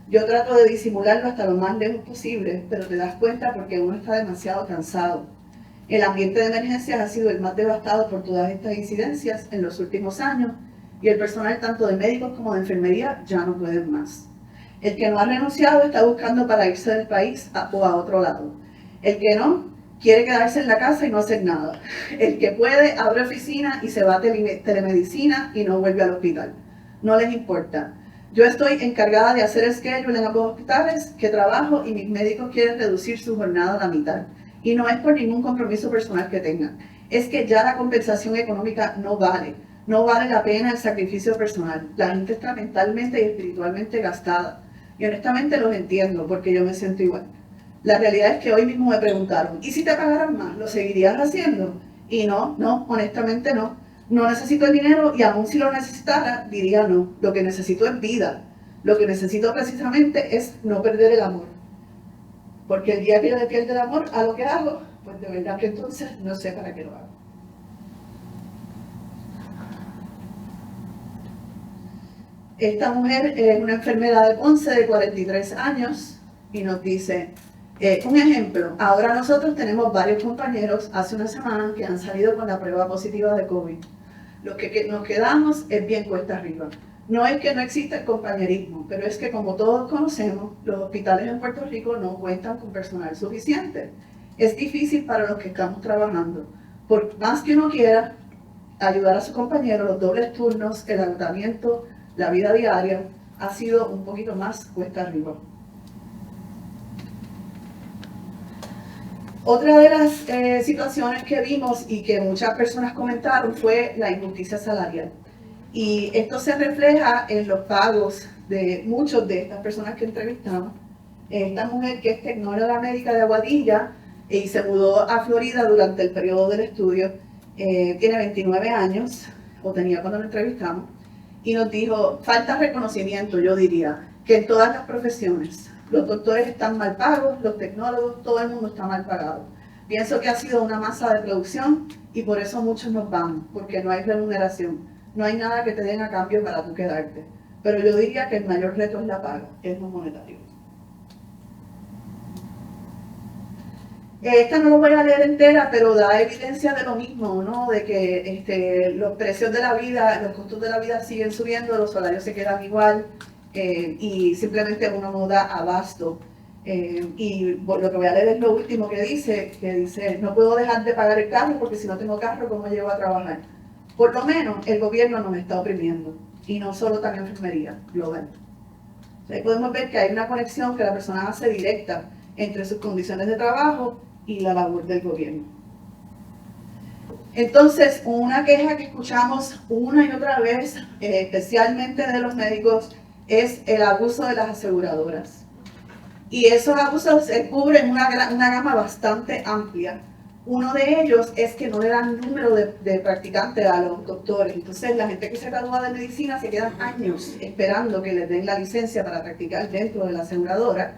Yo trato de disimularlo hasta lo más lejos posible, pero te das cuenta porque uno está demasiado cansado. El ambiente de emergencias ha sido el más devastado por todas estas incidencias en los últimos años, y el personal tanto de médicos como de enfermería ya no pueden más. El que no ha renunciado está buscando para irse del país o a otro lado. El que no, quiere quedarse en la casa y no hacer nada. El que puede, abre oficina y se va a telemedicina y no vuelve al hospital. No les importa. Yo estoy encargada de hacer el schedule en ambos hospitales que trabajo, y mis médicos quieren reducir su jornada a la mitad. Y no es por ningún compromiso personal que tengan. Es que ya la compensación económica no vale. No vale la pena el sacrificio personal. La gente está mentalmente y espiritualmente gastada. Y honestamente los entiendo, porque yo me siento igual. La realidad es que hoy mismo me preguntaron, ¿y si te pagaran más, lo seguirías haciendo? Y no, honestamente no. No necesito el dinero, y aún si lo necesitara, diría no. Lo que necesito es vida. Lo que necesito precisamente es no perder el amor. Porque el día que yo le pierda el amor a lo que hago, pues de verdad que entonces no sé para qué lo hago. Esta mujer es una enfermera de Ponce de 43 años y nos dice, un ejemplo, ahora nosotros tenemos varios compañeros hace una semana que han salido con la prueba positiva de COVID. Lo que nos quedamos es bien cuesta arriba. No es que no exista el compañerismo, pero es que, como todos conocemos, los hospitales en Puerto Rico no cuentan con personal suficiente. Es difícil para los que estamos trabajando. Por más que uno quiera ayudar a su compañero, los dobles turnos, el agotamiento, la vida diaria, ha sido un poquito más cuesta arriba. Otra de las situaciones que vimos y que muchas personas comentaron fue la injusticia salarial. Y esto se refleja en los pagos de muchos de estas personas que entrevistamos. Esta mujer, que es tecnóloga médica de Aguadilla y se mudó a Florida durante el periodo del estudio, tiene 29 años, o tenía cuando la entrevistamos, y nos dijo, falta reconocimiento, yo diría, que en todas las profesiones. Los doctores están mal pagos, los tecnólogos, todo el mundo está mal pagado. Pienso que ha sido una masa de producción y por eso muchos nos van, porque no hay remuneración. No hay nada que te den a cambio para tú quedarte. Pero yo diría que el mayor reto es la paga, es lo monetario. Esta no lo voy a leer entera, pero da evidencia de lo mismo, ¿no? De que los precios de la vida, los costos de la vida siguen subiendo, los salarios se quedan igual y simplemente uno no da abasto. Y lo que voy a leer es lo último que dice, no puedo dejar de pagar el carro porque si no tengo carro, ¿cómo llego a trabajar? Por lo menos el gobierno nos está oprimiendo, y no solo también enfermería global. Ahí podemos ver que hay una conexión que la persona hace directa entre sus condiciones de trabajo y la labor del gobierno. Entonces, una queja que escuchamos una y otra vez, especialmente de los médicos, es el abuso de las aseguradoras. Y esos abusos se cubren una gama bastante amplia. Uno de ellos es que no le dan número de practicantes a los doctores. Entonces, la gente que se gradúa de medicina se quedan años esperando que les den la licencia para practicar dentro de la aseguradora.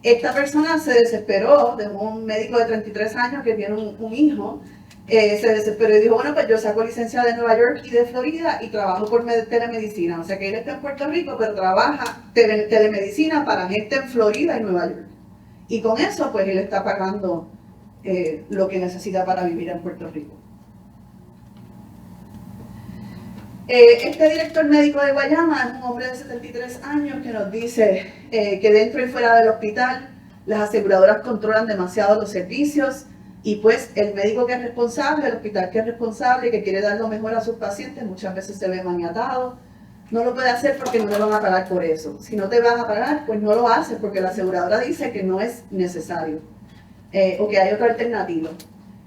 Esta persona se desesperó, de un médico de 33 años que tiene un hijo, se desesperó y dijo, bueno, pues yo saco licencia de Nueva York y de Florida y trabajo por telemedicina. O sea que él está en Puerto Rico, pero trabaja telemedicina para gente en Florida y Nueva York. Y con eso, pues él está pagando lo que necesita para vivir en Puerto Rico. Este director médico de Guayama es un hombre de 73 años que nos dice que dentro y fuera del hospital las aseguradoras controlan demasiado los servicios y pues el médico que es responsable, el hospital que es responsable, que quiere dar lo mejor a sus pacientes, muchas veces se ve maniatado. No lo puede hacer porque no le van a pagar por eso. Si no te van a pagar, pues no lo haces porque la aseguradora dice que no es necesario o que hay otra alternativa.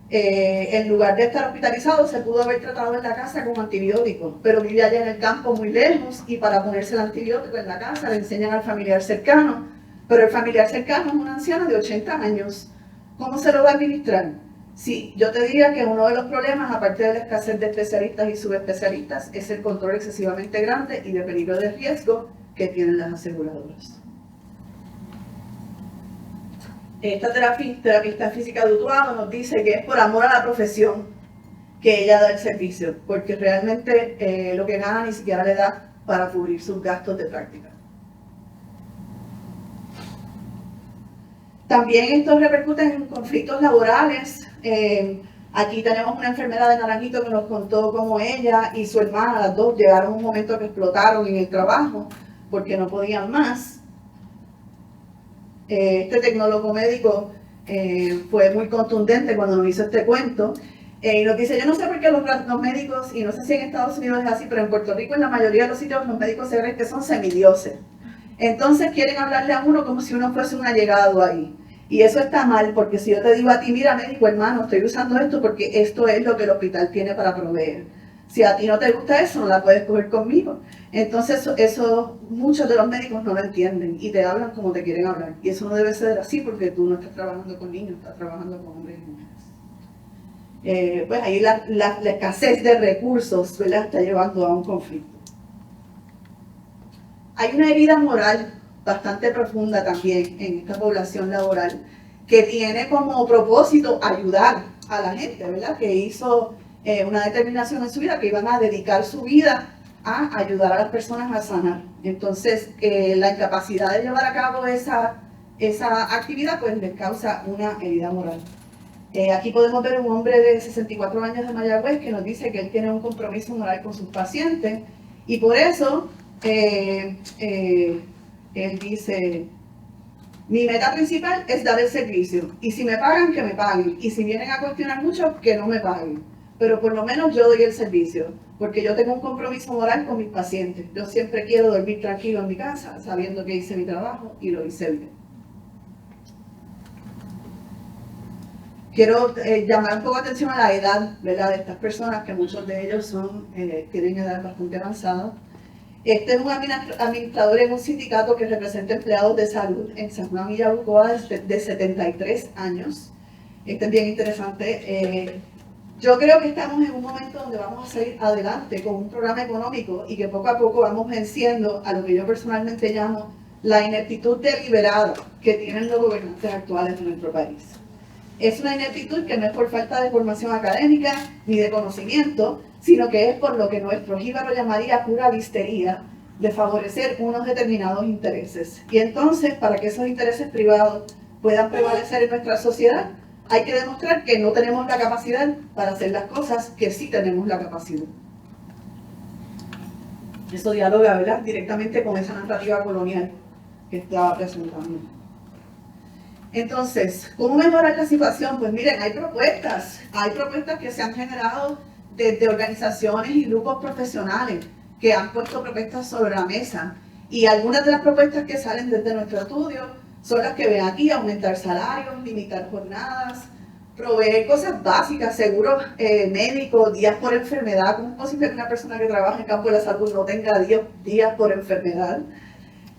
En lugar de estar hospitalizado, se pudo haber tratado en la casa con antibióticos, pero vive allá en el campo muy lejos y para ponerse el antibiótico en la casa le enseñan al familiar cercano, pero el familiar cercano es una anciana de 80 años. ¿Cómo se lo va a administrar? Sí, yo te diría que uno de los problemas, aparte de la escasez de especialistas y subespecialistas, es el control excesivamente grande y de peligro de riesgo que tienen las aseguradoras. Esta terapista física de Utuado nos dice que es por amor a la profesión que ella da el servicio, porque realmente lo que gana ni siquiera le da para cubrir sus gastos de práctica. También esto repercute en conflictos laborales. Aquí tenemos una enfermera de Naranjito que nos contó cómo ella y su hermana, las dos, llegaron a un momento que explotaron en el trabajo porque no podían más. Este tecnólogo médico fue muy contundente cuando nos hizo este cuento y nos dice, yo no sé por qué los médicos, y no sé si en Estados Unidos es así, pero en Puerto Rico en la mayoría de los sitios los médicos se creen que son semidioses. Entonces quieren hablarle a uno como si uno fuese un allegado ahí. Y eso está mal, porque si yo te digo a ti, mira médico hermano, estoy usando esto porque esto es lo que el hospital tiene para proveer. Si a ti no te gusta eso, no la puedes coger conmigo. Entonces eso muchos de los médicos no lo entienden y te hablan como te quieren hablar. Y eso no debe ser así porque tú no estás trabajando con niños, estás trabajando con hombres y mujeres. Pues ahí la escasez de recursos, ¿verdad?, está llevando a un conflicto. Hay una herida moral bastante profunda también en esta población laboral que tiene como propósito ayudar a la gente, ¿verdad?, que hizo una determinación en su vida que iban a dedicar su vida a ayudar a las personas a sanar. Entonces, la incapacidad de llevar a cabo esa actividad pues les causa una herida moral. Aquí podemos ver un hombre de 64 años de Mayagüez que nos dice que él tiene un compromiso moral con sus pacientes y por eso él dice, mi meta principal es dar el servicio y si me pagan, que me paguen y si vienen a cuestionar mucho, que no me paguen, pero por lo menos yo doy el servicio porque yo tengo un compromiso moral con mis pacientes. Yo siempre quiero dormir tranquilo en mi casa sabiendo que hice mi trabajo y lo hice bien. Quiero llamar un poco atención a la edad, ¿verdad?, de estas personas, que muchos de ellos tienen edad bastante avanzada. Este es un administrador en un sindicato que representa empleados de salud en San Juan y Yabucoa de 73 años. Este es bien interesante. Yo creo que estamos en un momento donde vamos a salir adelante con un programa económico y que poco a poco vamos venciendo a lo que yo personalmente llamo la ineptitud deliberada que tienen los gobernantes actuales de nuestro país. Es una ineptitud que no es por falta de formación académica ni de conocimiento, sino que es por lo que nuestro jíbaro llamaría pura listería, de favorecer unos determinados intereses. Y entonces, para que esos intereses privados puedan prevalecer en nuestra sociedad, hay que demostrar que no tenemos la capacidad para hacer las cosas que sí tenemos la capacidad. Eso dialoga, ¿verdad?, directamente con esa narrativa colonial que estaba presentando. Entonces, ¿cómo mejorar la situación? Pues miren, hay propuestas que se han generado desde organizaciones y grupos profesionales que han puesto propuestas sobre la mesa. Y algunas de las propuestas que salen desde nuestro estudio son las que ven aquí: aumentar salarios, limitar jornadas, proveer cosas básicas, seguros médicos, días por enfermedad. ¿Cómo es posible que una persona que trabaja en el campo de la salud no tenga días por enfermedad?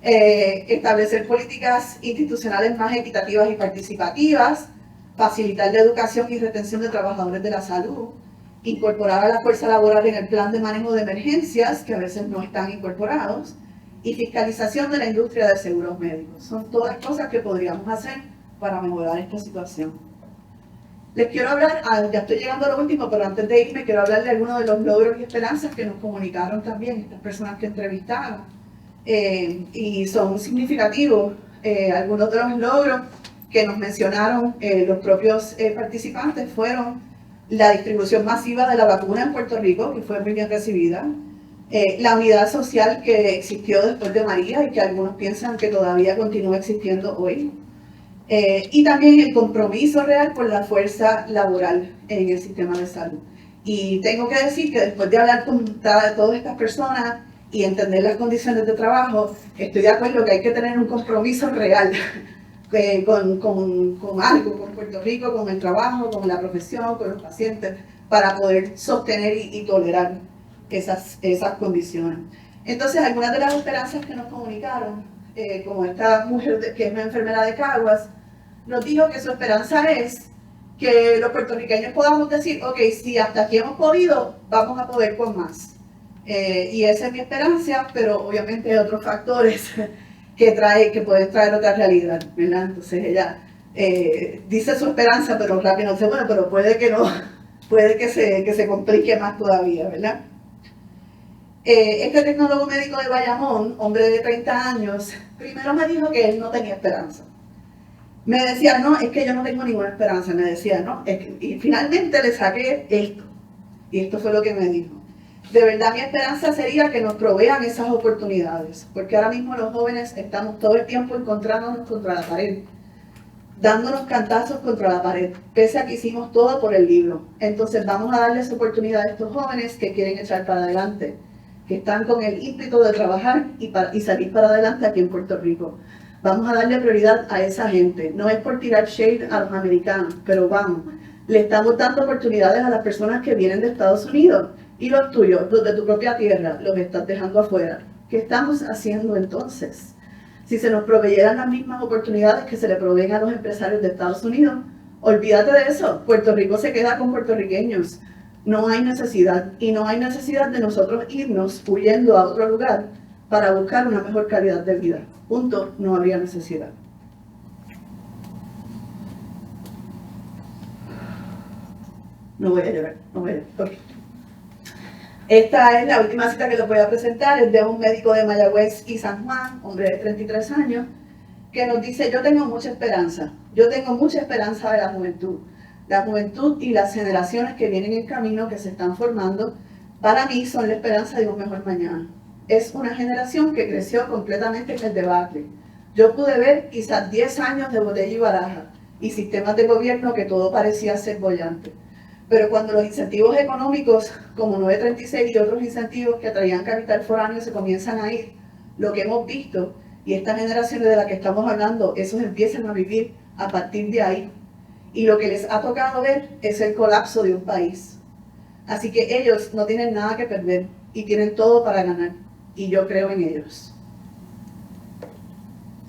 Establecer políticas institucionales más equitativas y participativas, facilitar la educación y retención de trabajadores de la salud, incorporar a la fuerza laboral en el plan de manejo de emergencias, que a veces no están incorporados, y fiscalización de la industria de seguros médicos. Son todas cosas que podríamos hacer para mejorar esta situación. Les quiero hablar, ya estoy llegando a lo último, pero antes de irme quiero hablar de algunos de los logros y esperanzas que nos comunicaron también estas personas que entrevistaron. Y son significativos. Algunos de los logros que nos mencionaron los propios participantes fueron la distribución masiva de la vacuna en Puerto Rico, que fue muy bien recibida, la unidad social que existió después de María y que algunos piensan que todavía continúa existiendo hoy, y también el compromiso real por la fuerza laboral en el sistema de salud. Y tengo que decir que después de hablar con todas estas personas y entender las condiciones de trabajo, estoy de acuerdo que hay que tener un compromiso real con algo, con Puerto Rico, con el trabajo, con la profesión, con los pacientes, para poder sostener y tolerar esas condiciones. Entonces, algunas de las esperanzas que nos comunicaron, como esta mujer que es una enfermera de Caguas, nos dijo que su esperanza es que los puertorriqueños podamos decir: ok, si hasta aquí hemos podido, vamos a poder con más. Y esa es mi esperanza, pero obviamente hay otros factores que pueden traer otra realidad, ¿verdad? Entonces ella dice su esperanza, pero rápido dice: bueno, pero puede que no, puede que se complique más todavía, ¿verdad? Este tecnólogo médico de Bayamón, hombre de 30 años, primero me dijo que él no tenía esperanza. Me decía: no, es que yo no tengo ninguna esperanza. Me decía: no, y finalmente le saqué esto. Y esto fue lo que me dijo: de verdad mi esperanza sería que nos provean esas oportunidades, porque ahora mismo los jóvenes estamos todo el tiempo encontrándonos contra la pared, dándonos cantazos contra la pared, pese a que hicimos todo por el libro. Entonces vamos a darles oportunidad a estos jóvenes que quieren echar para adelante, que están con el ímpetu de trabajar y salir para adelante aquí en Puerto Rico. Vamos a darle prioridad a esa gente. No es por tirar shade a los americanos, pero vamos, le estamos dando oportunidades a las personas que vienen de Estados Unidos. Y los tuyos, los de tu propia tierra, los estás dejando afuera. ¿Qué estamos haciendo entonces? Si se nos proveyeran las mismas oportunidades que se le proveen a los empresarios de Estados Unidos, olvídate de eso. Puerto Rico se queda con puertorriqueños. No hay necesidad. Y no hay necesidad de nosotros irnos huyendo a otro lugar para buscar una mejor calidad de vida. Punto. No habría necesidad. No voy a llorar. Okay. Esta es la última cita que les voy a presentar, es de un médico de Mayagüez y San Juan, hombre de 33 años, que nos dice: yo tengo mucha esperanza de la juventud y las generaciones que vienen en camino, que se están formando, para mí son la esperanza de un mejor mañana. Es una generación que creció completamente en el debate. Yo pude ver quizás 10 años de botella y baraja, y sistemas de gobierno que todo parecía ser bollante. Pero cuando los incentivos económicos, como 936 y otros incentivos que atraían capital foráneo, se comienzan a ir, lo que hemos visto, y estas generaciones de las que estamos hablando, esos empiezan a vivir a partir de ahí. Y lo que les ha tocado ver es el colapso de un país. Así que ellos no tienen nada que perder y tienen todo para ganar. Y yo creo en ellos.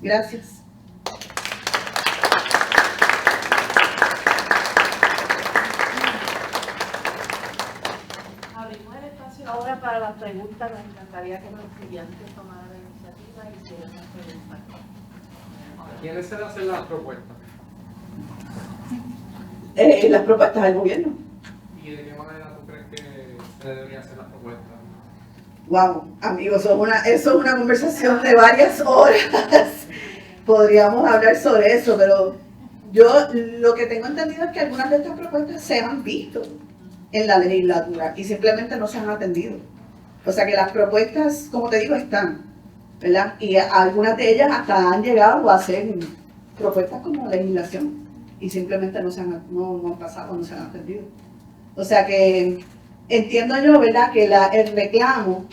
Gracias. Ahora para las preguntas, nos encantaría que los estudiantes tomaran la iniciativa y hicieran las preguntas. ¿A quiénes se le hacen las propuestas? Las propuestas del gobierno. ¿Y de qué manera tú crees que se deberían hacer las propuestas? Wow, amigos, eso es una conversación de varias horas. Podríamos hablar sobre eso, pero Yo lo que tengo entendido es que algunas de estas propuestas se han visto en la legislatura y simplemente no se han atendido. O sea que las propuestas, como te digo, están, ¿verdad? Y algunas de ellas hasta han llegado a ser propuestas como legislación y simplemente no han pasado, no se han atendido. O sea que entiendo yo, ¿verdad?, que el reclamo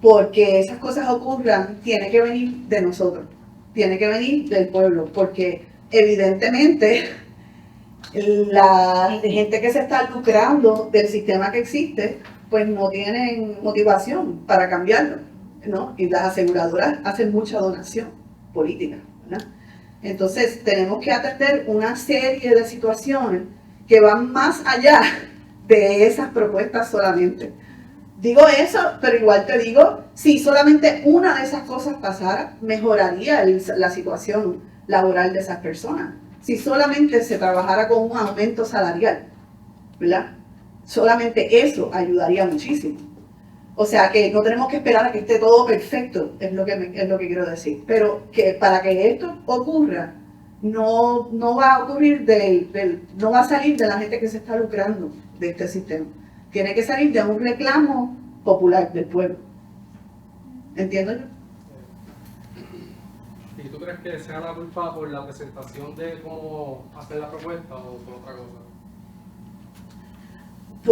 porque esas cosas ocurran tiene que venir de nosotros, tiene que venir del pueblo, porque evidentemente la gente que se está lucrando del sistema que existe, pues no tienen motivación para cambiarlo, ¿no? Y las aseguradoras hacen mucha donación política, ¿verdad? Entonces tenemos que atender una serie de situaciones que van más allá de esas propuestas solamente. Digo eso, pero igual te digo, si solamente una de esas cosas pasara, mejoraría la situación laboral de esas personas. Si solamente se trabajara con un aumento salarial, ¿verdad? Solamente eso ayudaría muchísimo. O sea que no tenemos que esperar a que esté todo perfecto, es lo que quiero decir. Pero que para que esto ocurra, no va a ocurrir no va a salir de la gente que se está lucrando de este sistema. Tiene que salir de un reclamo popular del pueblo. ¿Entiendo yo? ¿Y tú crees que sea la culpa por la presentación de cómo hacer la propuesta o por otra cosa?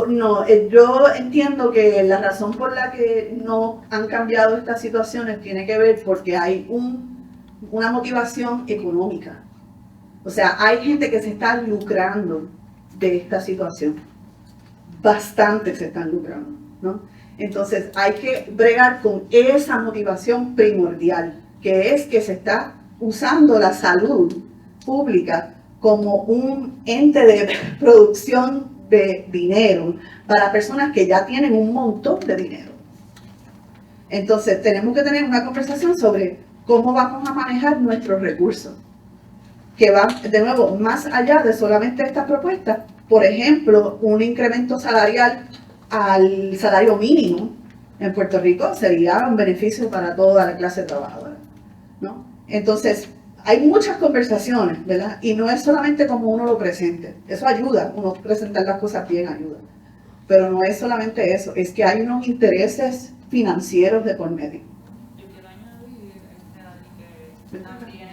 No, yo entiendo que la razón por la que no han cambiado estas situaciones tiene que ver porque hay una motivación económica. O sea, hay gente que se está lucrando de esta situación. Bastante se están lucrando, ¿no? Entonces hay que bregar con esa motivación primordial, que es que se está usando la salud pública como un ente de producción de dinero para personas que ya tienen un montón de dinero. Entonces tenemos que tener una conversación sobre cómo vamos a manejar nuestros recursos, que va de nuevo más allá de solamente estas propuestas. Por ejemplo, un incremento salarial al salario mínimo en Puerto Rico sería un beneficio para toda la clase trabajadora, ¿no? Entonces, hay muchas conversaciones, ¿verdad? Y no es solamente como uno lo presente. Eso ayuda, uno presentar las cosas bien ayuda. Pero no es solamente eso, es que hay unos intereses financieros de por medio. Yo quiero añadir, que también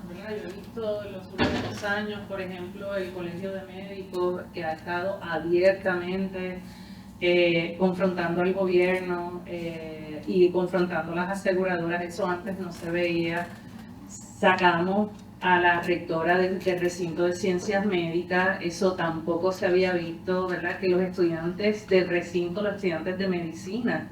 ¿verdad? Yo he visto en los últimos años, por ejemplo, el Colegio de Médicos que ha estado abiertamente confrontando al gobierno y confrontando las aseguradoras. Eso antes no se veía. Sacamos a la rectora del recinto de ciencias médicas, eso tampoco se había visto, ¿verdad? Que los estudiantes del recinto, los estudiantes de medicina,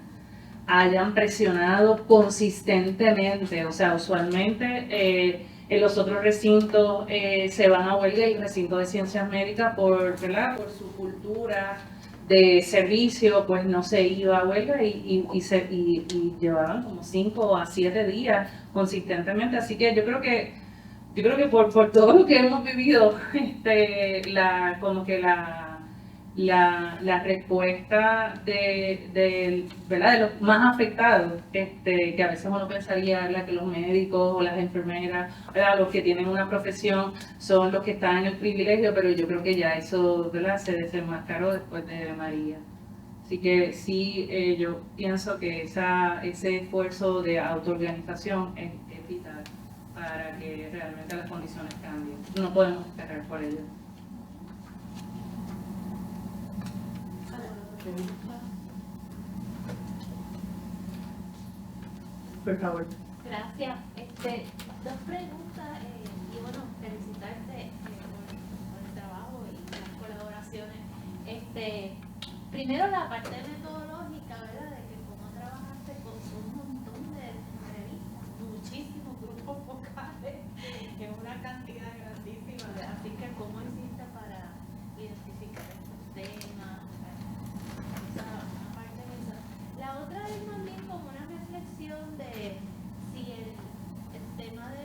hayan presionado consistentemente. O sea, usualmente en los otros recintos se van a huelga, y el recinto de ciencias médicas, ¿verdad? Por su cultura de servicio, pues no se iba a huelga y llevaban como 5 a 7 días consistentemente. Así que yo creo que por todo lo que hemos vivido, la respuesta ¿verdad? De los más afectados, que a veces uno pensaría, ¿verdad?, que los médicos o las enfermeras, ¿verdad?, los que tienen una profesión son los que están en el privilegio, pero yo creo que ya eso, ¿verdad?, se desenmascaró después de María. Así que sí, yo pienso que ese esfuerzo de autoorganización es vital para que realmente las condiciones cambien. No podemos esperar por ello. Por favor. Gracias. Dos preguntas y bueno, felicitarte por el trabajo y las colaboraciones. Primero la parte metodológica, ¿verdad? De que cómo trabajaste con un montón de entrevistas, muchísimos grupos focales, en una cantidad grandísima. Así que cómo hiciste para identificar estos temas. Una parte de esa. La otra es más bien como una reflexión de si el tema de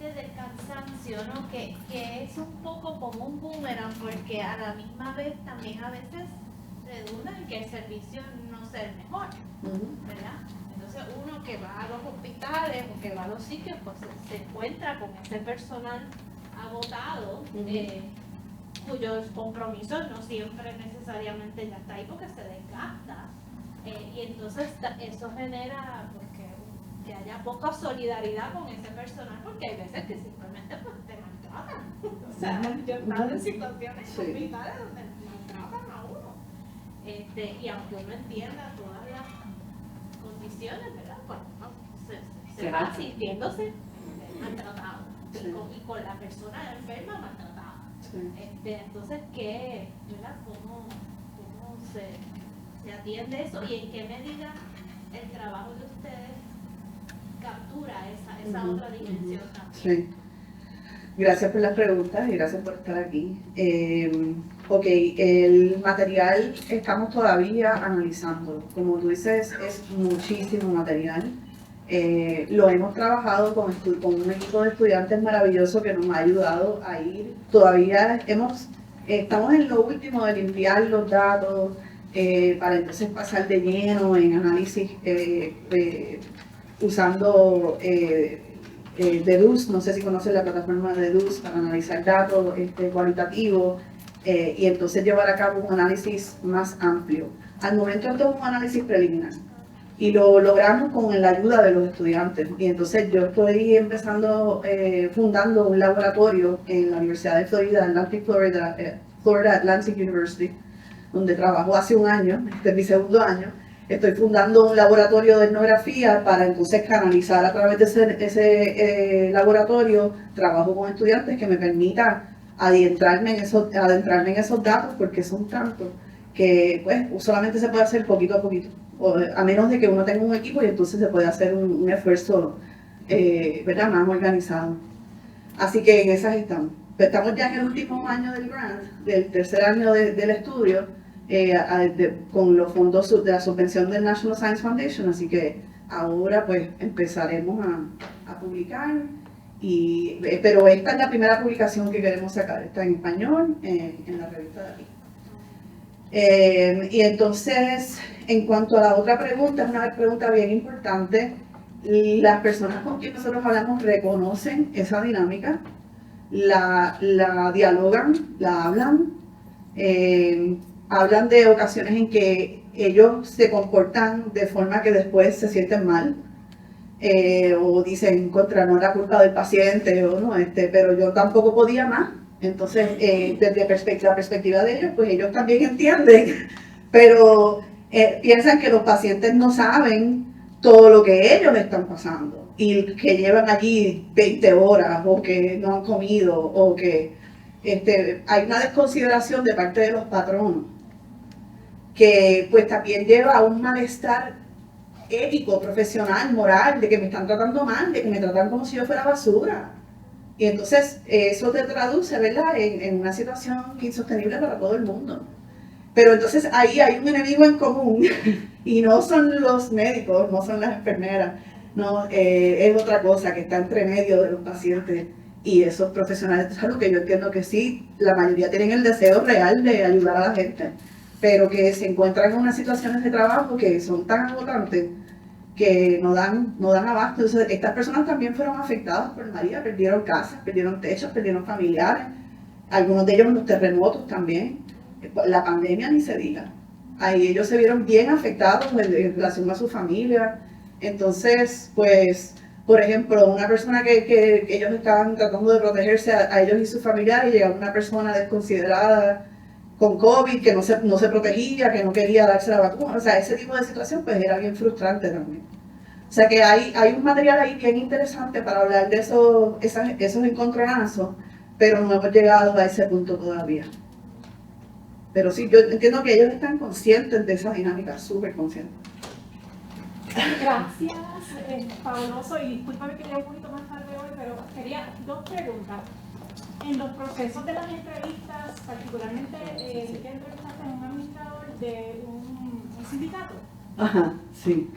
del cansancio, ¿no? Que es un poco como un boomerang, porque a la misma vez también a veces redunda en que el servicio no sea el mejor, ¿verdad? Entonces entonces uno que va a los hospitales o que va a los sitios, pues se encuentra con ese personal agotado, cuyos compromisos no siempre necesariamente ya está ahí porque se desgasta. Y entonces eso genera que haya poca solidaridad con ese personal, porque hay veces que simplemente pues, te maltratan. O sea, yo he estado en situaciones Sí. hospitales donde maltratan a uno. Y aunque uno entienda todas las condiciones, ¿verdad? Pues no, se va sintiéndose maltratado y con la persona enferma maltratada. Sí. Entonces, ¿qué, ¿verdad? ¿Cómo se atiende eso y en qué medida el trabajo de ustedes captura esa otra dimensión también? Sí. Gracias por las preguntas y gracias por estar aquí. Ok, el material estamos todavía analizando. Como tú dices, es muchísimo material. Lo hemos trabajado con un equipo de estudiantes maravilloso que nos ha ayudado a ir. Todavía estamos en lo último de limpiar los datos para entonces pasar de lleno en análisis usando Deduce. No sé si conocen la plataforma de Deduce para analizar datos cualitativos y entonces llevar a cabo un análisis más amplio. Al momento esto es un análisis preliminar. Y lo logramos con la ayuda de los estudiantes. Y entonces yo estoy fundando un laboratorio en la Universidad de Florida, Florida Atlantic University, donde trabajo hace un año, este es mi segundo año. Estoy fundando un laboratorio de etnografía para entonces canalizar a través de ese laboratorio trabajo con estudiantes que me permita adentrarme en esos datos, porque son tantos que pues solamente se puede hacer poquito a poquito, a menos de que uno tenga un equipo y entonces se puede hacer un esfuerzo ¿verdad? Más organizado. Así que en esas estamos. Estamos ya en el último año del grant, del tercer año del estudio, con los fondos de la subvención del National Science Foundation, así que ahora pues empezaremos a publicar, pero esta es la primera publicación que queremos sacar, está en español, en la revista de aquí. Y entonces, en cuanto a la otra pregunta, es una pregunta bien importante. Las personas con quienes nosotros hablamos reconocen esa dinámica, la dialogan, la hablan, hablan de ocasiones en que ellos se comportan de forma que después se sienten mal, o dicen contra no era culpa del paciente, o no, pero yo tampoco podía más. Entonces, desde la perspectiva de ellos, pues ellos también entienden, pero piensan que los pacientes no saben todo lo que ellos están pasando y que llevan allí 20 horas o que no han comido o que hay una desconsideración de parte de los patronos que pues también lleva a un malestar ético, profesional, moral, de que me están tratando mal, de que me tratan como si yo fuera basura. Y entonces eso te traduce, ¿verdad?, en una situación insostenible para todo el mundo. Pero entonces ahí hay un enemigo en común y no son los médicos, no son las enfermeras, no, es otra cosa que está entre medio de los pacientes y esos profesionales de salud, que yo entiendo que sí, la mayoría tienen el deseo real de ayudar a la gente, pero que se encuentran en unas situaciones de trabajo que son tan agotantes que no dan abasto. Entonces, estas personas también fueron afectadas por María, perdieron casas, perdieron techos, perdieron familiares, algunos de ellos en los terremotos también, la pandemia ni se diga. Ahí ellos se vieron bien afectados en relación a su familia. Entonces, pues, por ejemplo, una persona que ellos estaban tratando de protegerse a ellos y sus familiares, y llegaba una persona desconsiderada con COVID, que no se protegía, que no quería darse la vacuna. O sea, ese tipo de situación pues era bien frustrante también. O sea que hay un material ahí bien interesante para hablar de esos encontronazos, pero no hemos llegado a ese punto todavía. Pero sí, yo entiendo que ellos están conscientes de esa dinámica, súper conscientes. Gracias, fabuloso, y discúlpame que llegué un poquito más tarde hoy, pero quería dos preguntas. En los procesos de las entrevistas, particularmente, ¿qué entrevistaste a un administrador de un sindicato? Ajá, sí.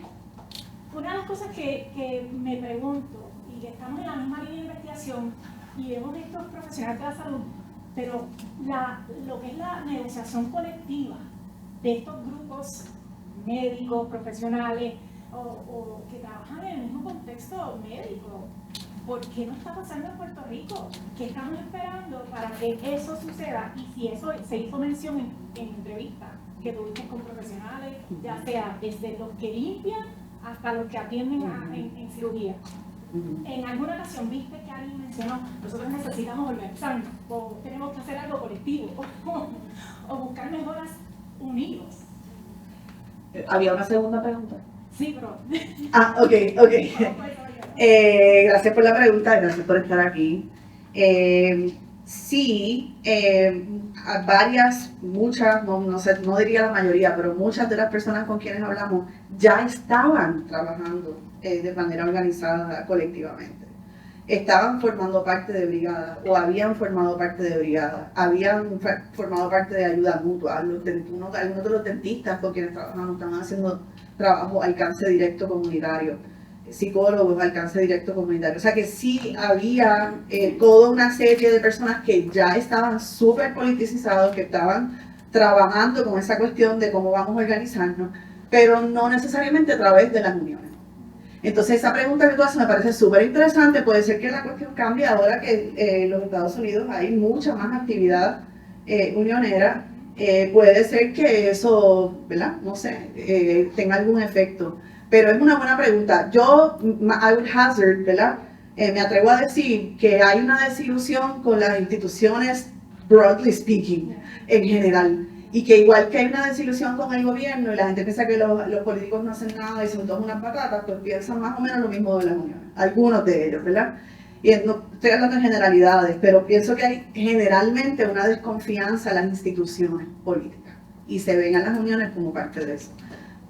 Una de las cosas que me pregunto, y que estamos en la misma línea de investigación, y vemos estos profesionales de la salud, pero lo que es la negociación colectiva de estos grupos médicos, profesionales, o que trabajan en el mismo contexto médico. ¿Por qué no está pasando en Puerto Rico? ¿Qué estamos esperando para que eso suceda? Y si eso se hizo mención en entrevistas que tuviste con profesionales, ya sea desde los que limpian hasta los que atienden en cirugía. En alguna ocasión viste que alguien mencionó, nosotros necesitamos organizarnos, o tenemos que hacer algo colectivo, o buscar mejoras unidos. ¿Había una segunda pregunta? Sí, pero... Ok. Gracias por la pregunta, gracias por estar aquí. Sí, muchas, no sé, no diría la mayoría, pero muchas de las personas con quienes hablamos ya estaban trabajando de manera organizada colectivamente. Estaban formando parte de brigadas o habían formado parte de brigadas, habían formado parte de ayuda mutua. Algunos de los dentistas con quienes trabajamos estaban haciendo trabajo alcance directo comunitario, psicólogos alcance directo comunitario. O sea que sí había toda una serie de personas que ya estaban súper politicizados, que estaban trabajando con esa cuestión de cómo vamos a organizarnos, pero no necesariamente a través de las uniones. Entonces esa pregunta que tú haces me parece súper interesante. Puede ser que la cuestión cambie ahora que en los Estados Unidos hay mucha más actividad unionera. Puede ser que eso, ¿verdad? No sé, tenga algún efecto. Pero es una buena pregunta. Yo, I would hazard, ¿verdad? Me atrevo a decir que hay una desilusión con las instituciones, broadly speaking, en general. Y que igual que hay una desilusión con el gobierno y la gente piensa que los políticos no hacen nada y son todas unas patatas, pues piensan más o menos lo mismo de las uniones. Algunos de ellos, ¿verdad? Y no estoy hablando de generalidades, pero pienso que hay generalmente una desconfianza en las instituciones políticas. Y se ven a las uniones como parte de eso.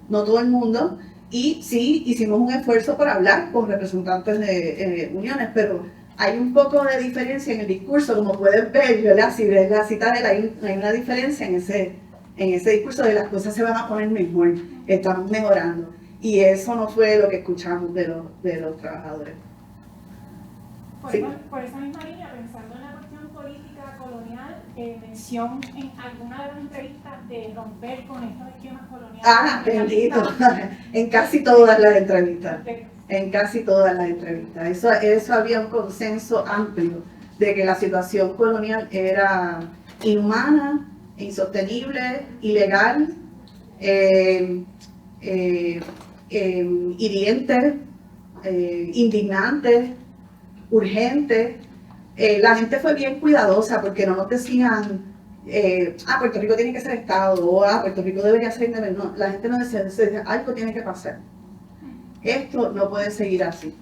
No todo el mundo. Y sí, hicimos un esfuerzo para hablar con representantes de uniones, pero hay un poco de diferencia en el discurso, como puedes ver, ¿verdad? Si ves la cita de él, hay una diferencia en ese discurso de las cosas se van a poner mejor, estamos mejorando. Y eso no fue lo que escuchamos de los trabajadores. Por esa misma línea, pensando en la cuestión política colonial, mención en alguna de las entrevistas de romper con estos esquemas coloniales. Bendito, en casi todas las entrevistas. En casi todas las entrevistas. Eso había un consenso amplio de que la situación colonial era inhumana, insostenible, ilegal, hiriente, indignante, urgente. La gente fue bien cuidadosa porque no nos decían, Puerto Rico tiene que ser Estado, o Puerto Rico debería ser independiente. No, la gente no decía, algo tiene que pasar. Esto no puede seguir así.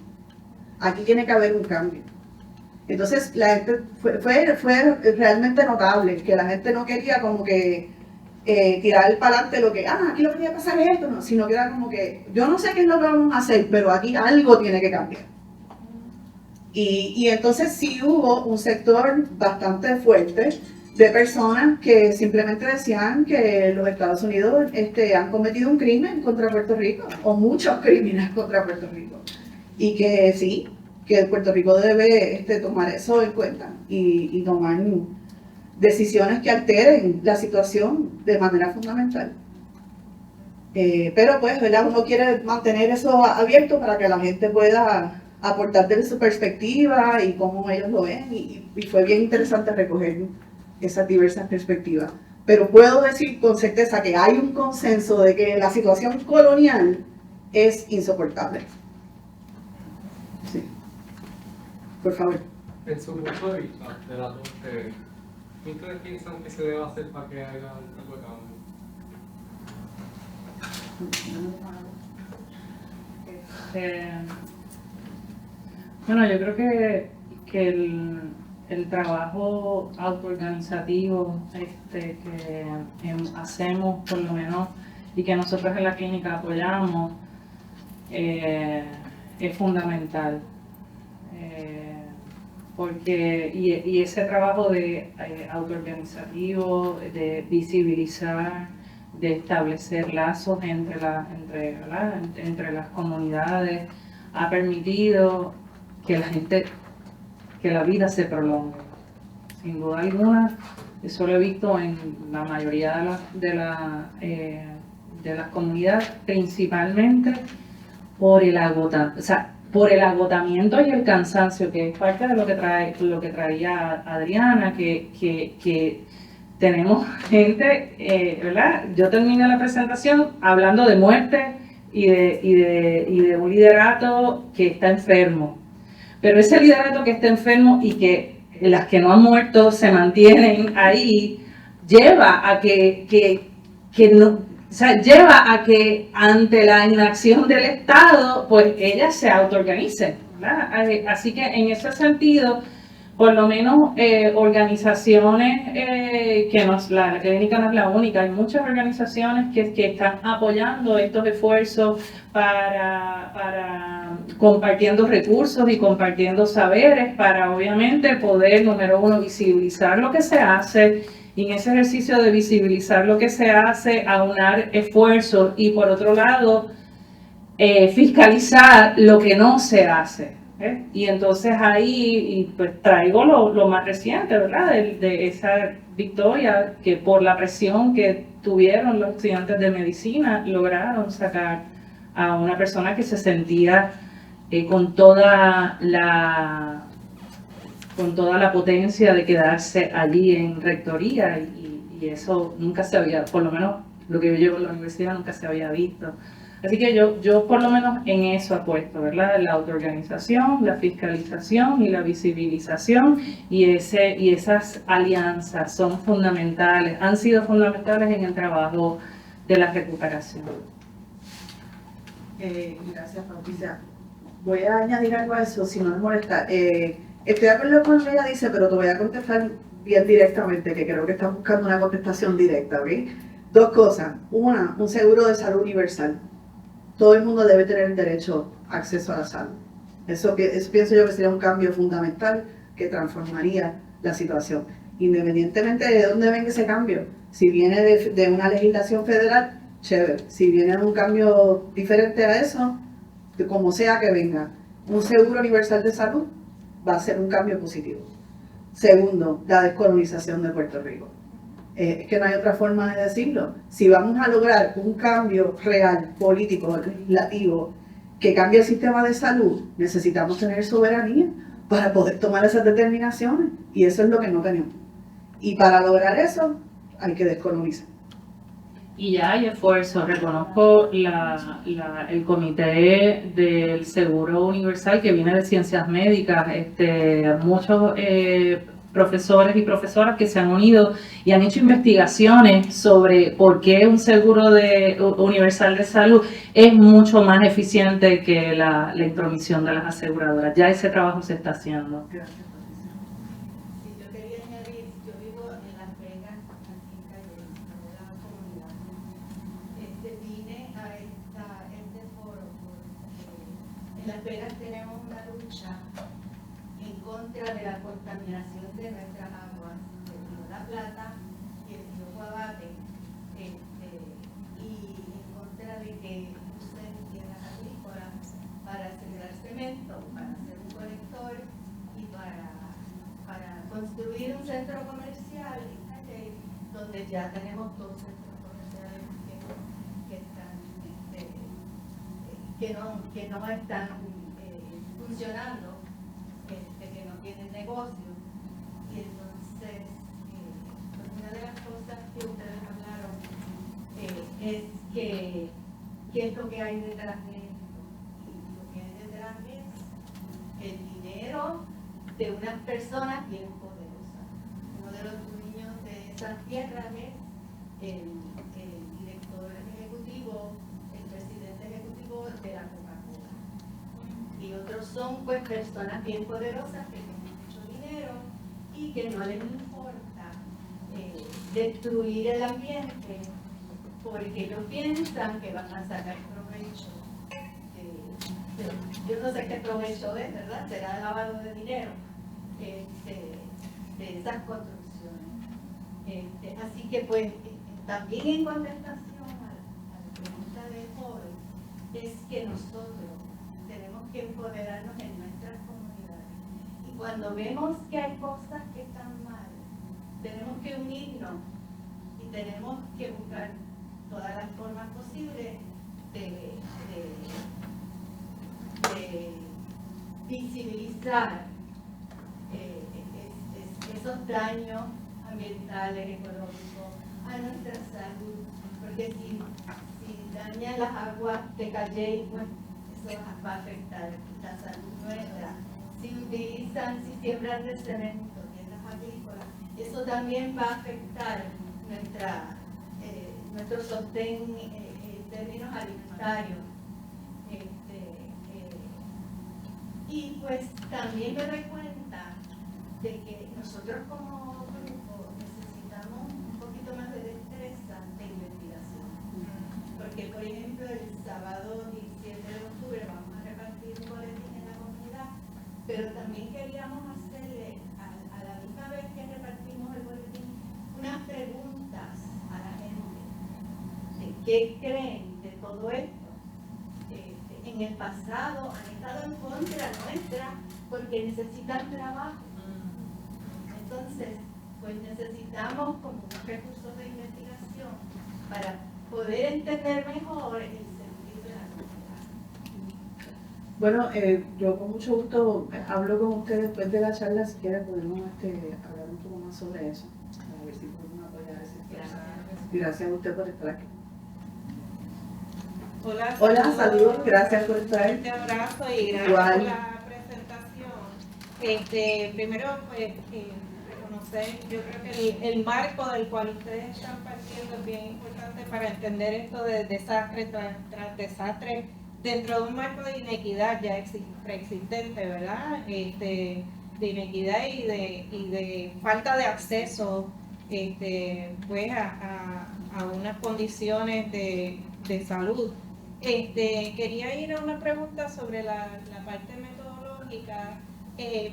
Aquí tiene que haber un cambio. Entonces, la gente fue realmente notable, que la gente no quería como que tirar para adelante lo que, aquí lo que tiene que pasar es esto, no, sino que era como que, yo no sé qué es lo que vamos a hacer, pero aquí algo tiene que cambiar. Y entonces sí hubo un sector bastante fuerte de personas que simplemente decían que los Estados Unidos han cometido un crimen contra Puerto Rico, o muchos crímenes contra Puerto Rico, y que sí, que Puerto Rico debe tomar eso en cuenta y tomar decisiones que alteren la situación de manera fundamental. Pero pues, ¿verdad? Uno quiere mantener eso abierto para que la gente pueda aportar desde su perspectiva y cómo ellos lo ven, y fue bien interesante recoger esas diversas perspectivas. Pero puedo decir con certeza que hay un consenso de que la situación colonial es insoportable. Sí. Por favor. En su punto de vista, de las dos, ¿qué ustedes piensan que se debe hacer para que haya algo de cambio? Bueno, yo creo que el trabajo autoorganizativo que hacemos, por lo menos, y que nosotros en la clínica apoyamos, es fundamental. Y ese trabajo de autoorganizativo, de visibilizar, de establecer lazos entre las comunidades, ha permitido que la vida se prolongue. Sin duda alguna, eso lo he visto en la mayoría de las comunidades, principalmente por el agotamiento y el cansancio, que es parte de lo que traía Adriana, que tenemos gente, ¿verdad? Yo terminé la presentación hablando de muerte y de un liderato que está enfermo. Pero ese liderato que está enfermo y que las que no han muerto se mantienen ahí, lleva a lleva a que ante la inacción del Estado, pues ellas se autoorganicen, ¿verdad? Así que en ese sentido, por lo menos organizaciones, la clínica no es la única, hay muchas organizaciones que están apoyando estos esfuerzos para compartiendo recursos y compartiendo saberes para obviamente poder, número uno, visibilizar lo que se hace, y en ese ejercicio de visibilizar lo que se hace, aunar esfuerzos y por otro lado, fiscalizar lo que no se hace. Y entonces ahí pues traigo lo más reciente, ¿verdad? De esa victoria que por la presión que tuvieron los estudiantes de medicina lograron sacar a una persona que se sentía con toda la potencia de quedarse allí en rectoría y eso nunca se había, por lo menos lo que yo llevo en la universidad nunca se había visto. Así que yo por lo menos en eso apuesto, ¿verdad? La autoorganización, la fiscalización y la visibilización y esas alianzas son fundamentales, han sido fundamentales en el trabajo de la recuperación. Gracias, Patricia. Voy a añadir algo a eso, si no me molesta. Estoy de acuerdo con lo que ella dice, pero te voy a contestar bien directamente, que creo que estás buscando una contestación directa, ¿ok? Dos cosas. Una, un seguro de salud universal. Todo el mundo debe tener derecho a acceso a la salud. Eso pienso yo que sería un cambio fundamental que transformaría la situación. Independientemente de dónde venga ese cambio, si viene de una legislación federal, chévere. Si viene un cambio diferente a eso, como sea que venga, un seguro universal de salud va a ser un cambio positivo. Segundo, la descolonización de Puerto Rico. Es que no hay otra forma de decirlo. Si vamos a lograr un cambio real, político, legislativo, que cambie el sistema de salud, necesitamos tener soberanía para poder tomar esas determinaciones. Y eso es lo que no tenemos. Y para lograr eso, hay que descolonizar. Y ya hay esfuerzo, reconozco el comité del Seguro Universal que viene de Ciencias Médicas, muchos profesores y profesoras que se han unido y han hecho investigaciones sobre por qué un seguro universal de salud es mucho más eficiente que la intromisión de las aseguradoras. Ya ese trabajo se está haciendo. Sí, yo quería añadir, yo vivo en Las Vegas, aquí en Calle, en la comunidad. Vine a este foro porque en Las Vegas tenemos una lucha en contra de la contaminación de nuestras aguas, del río La Plata y el río Guabate, y en contra de que usen tierras agrícolas para sembrar cemento, para hacer un colector y para construir un centro comercial en Calle, donde ya tenemos dos centros comerciales que no están funcionando, que no tienen negocio. Y entonces, una de las cosas que ustedes hablaron es que qué es lo que hay detrás de esto. Y lo que hay detrás es el dinero de unas personas bien poderosas. Uno de los dueños de esas tierras es el director ejecutivo, el presidente ejecutivo de la Coca-Cola. Y otros son pues personas bien poderosas que tienen mucho dinero y que no les importa destruir el ambiente porque ellos piensan que van a sacar provecho yo no sé qué provecho es, ¿verdad? Será lavado de dinero de esas construcciones. Así que pues también en contestación a la pregunta de joven es que nosotros tenemos que empoderarnos en nuestras comunidades y cuando vemos que hay cosas que están mal tenemos que unirnos y tenemos que buscar todas las formas posibles visibilizar esos daños ambientales, ecológicos, a nuestra salud, porque si dañan las aguas de Calley, pues eso va a afectar la salud nuestra. Si siembran de cemento, tierras agrícolas, eso también va a afectar nuestro sostén en términos alimentarios. Y pues también me doy cuenta de que nosotros como grupo necesitamos un poquito más de destreza de investigación. Porque, por ejemplo, el sábado 17 de octubre vamos a repartir un boletín en la comunidad, pero también queríamos hacerle, a la misma vez que repartimos el boletín, unas preguntas a la gente de qué creen de todo esto. En el pasado han estado en contra nuestra porque necesitan trabajo. Entonces, pues necesitamos como unos recursos de investigación para poder entender mejor el sentido de la comunidad. Bueno, yo con mucho gusto hablo con ustedes después de la charla, si quieren podemos hablar un poco más sobre eso, a ver si podemos apoyar ese esfuerzo. Gracias a usted por estar aquí. Hola, saludos, gracias por estar aquí. Un abrazo y gracias Igual. por la presentación. Primero, pues, reconocer, yo creo que el marco del cual ustedes están partiendo es bien importante para entender esto de desastre tras desastre dentro de un marco de inequidad ya preexistente, ¿verdad? De inequidad y de falta de acceso pues a unas condiciones de salud. Quería ir a una pregunta sobre la parte metodológica,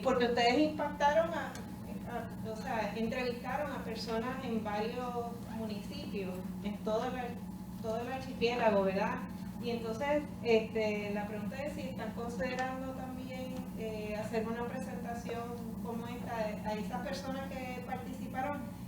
porque ustedes impactaron o sea, entrevistaron a personas en varios municipios, en todo el archipiélago, ¿verdad? Y entonces, la pregunta es si están considerando también hacer una presentación como esta a esas personas que participaron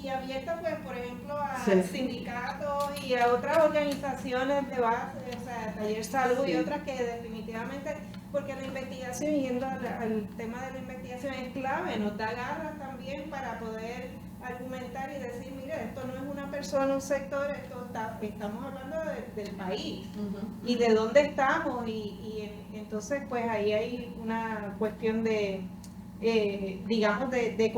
y abierta, pues, por ejemplo, a sindicatos y a otras organizaciones de base, o sea, Taller Salud y otras que definitivamente, porque la investigación, yendo al tema de la investigación, es clave, nos da garras también para poder argumentar y decir, mire, esto no es una persona, un sector, estamos hablando del país y de dónde estamos y entonces pues ahí hay una cuestión de, digamos, de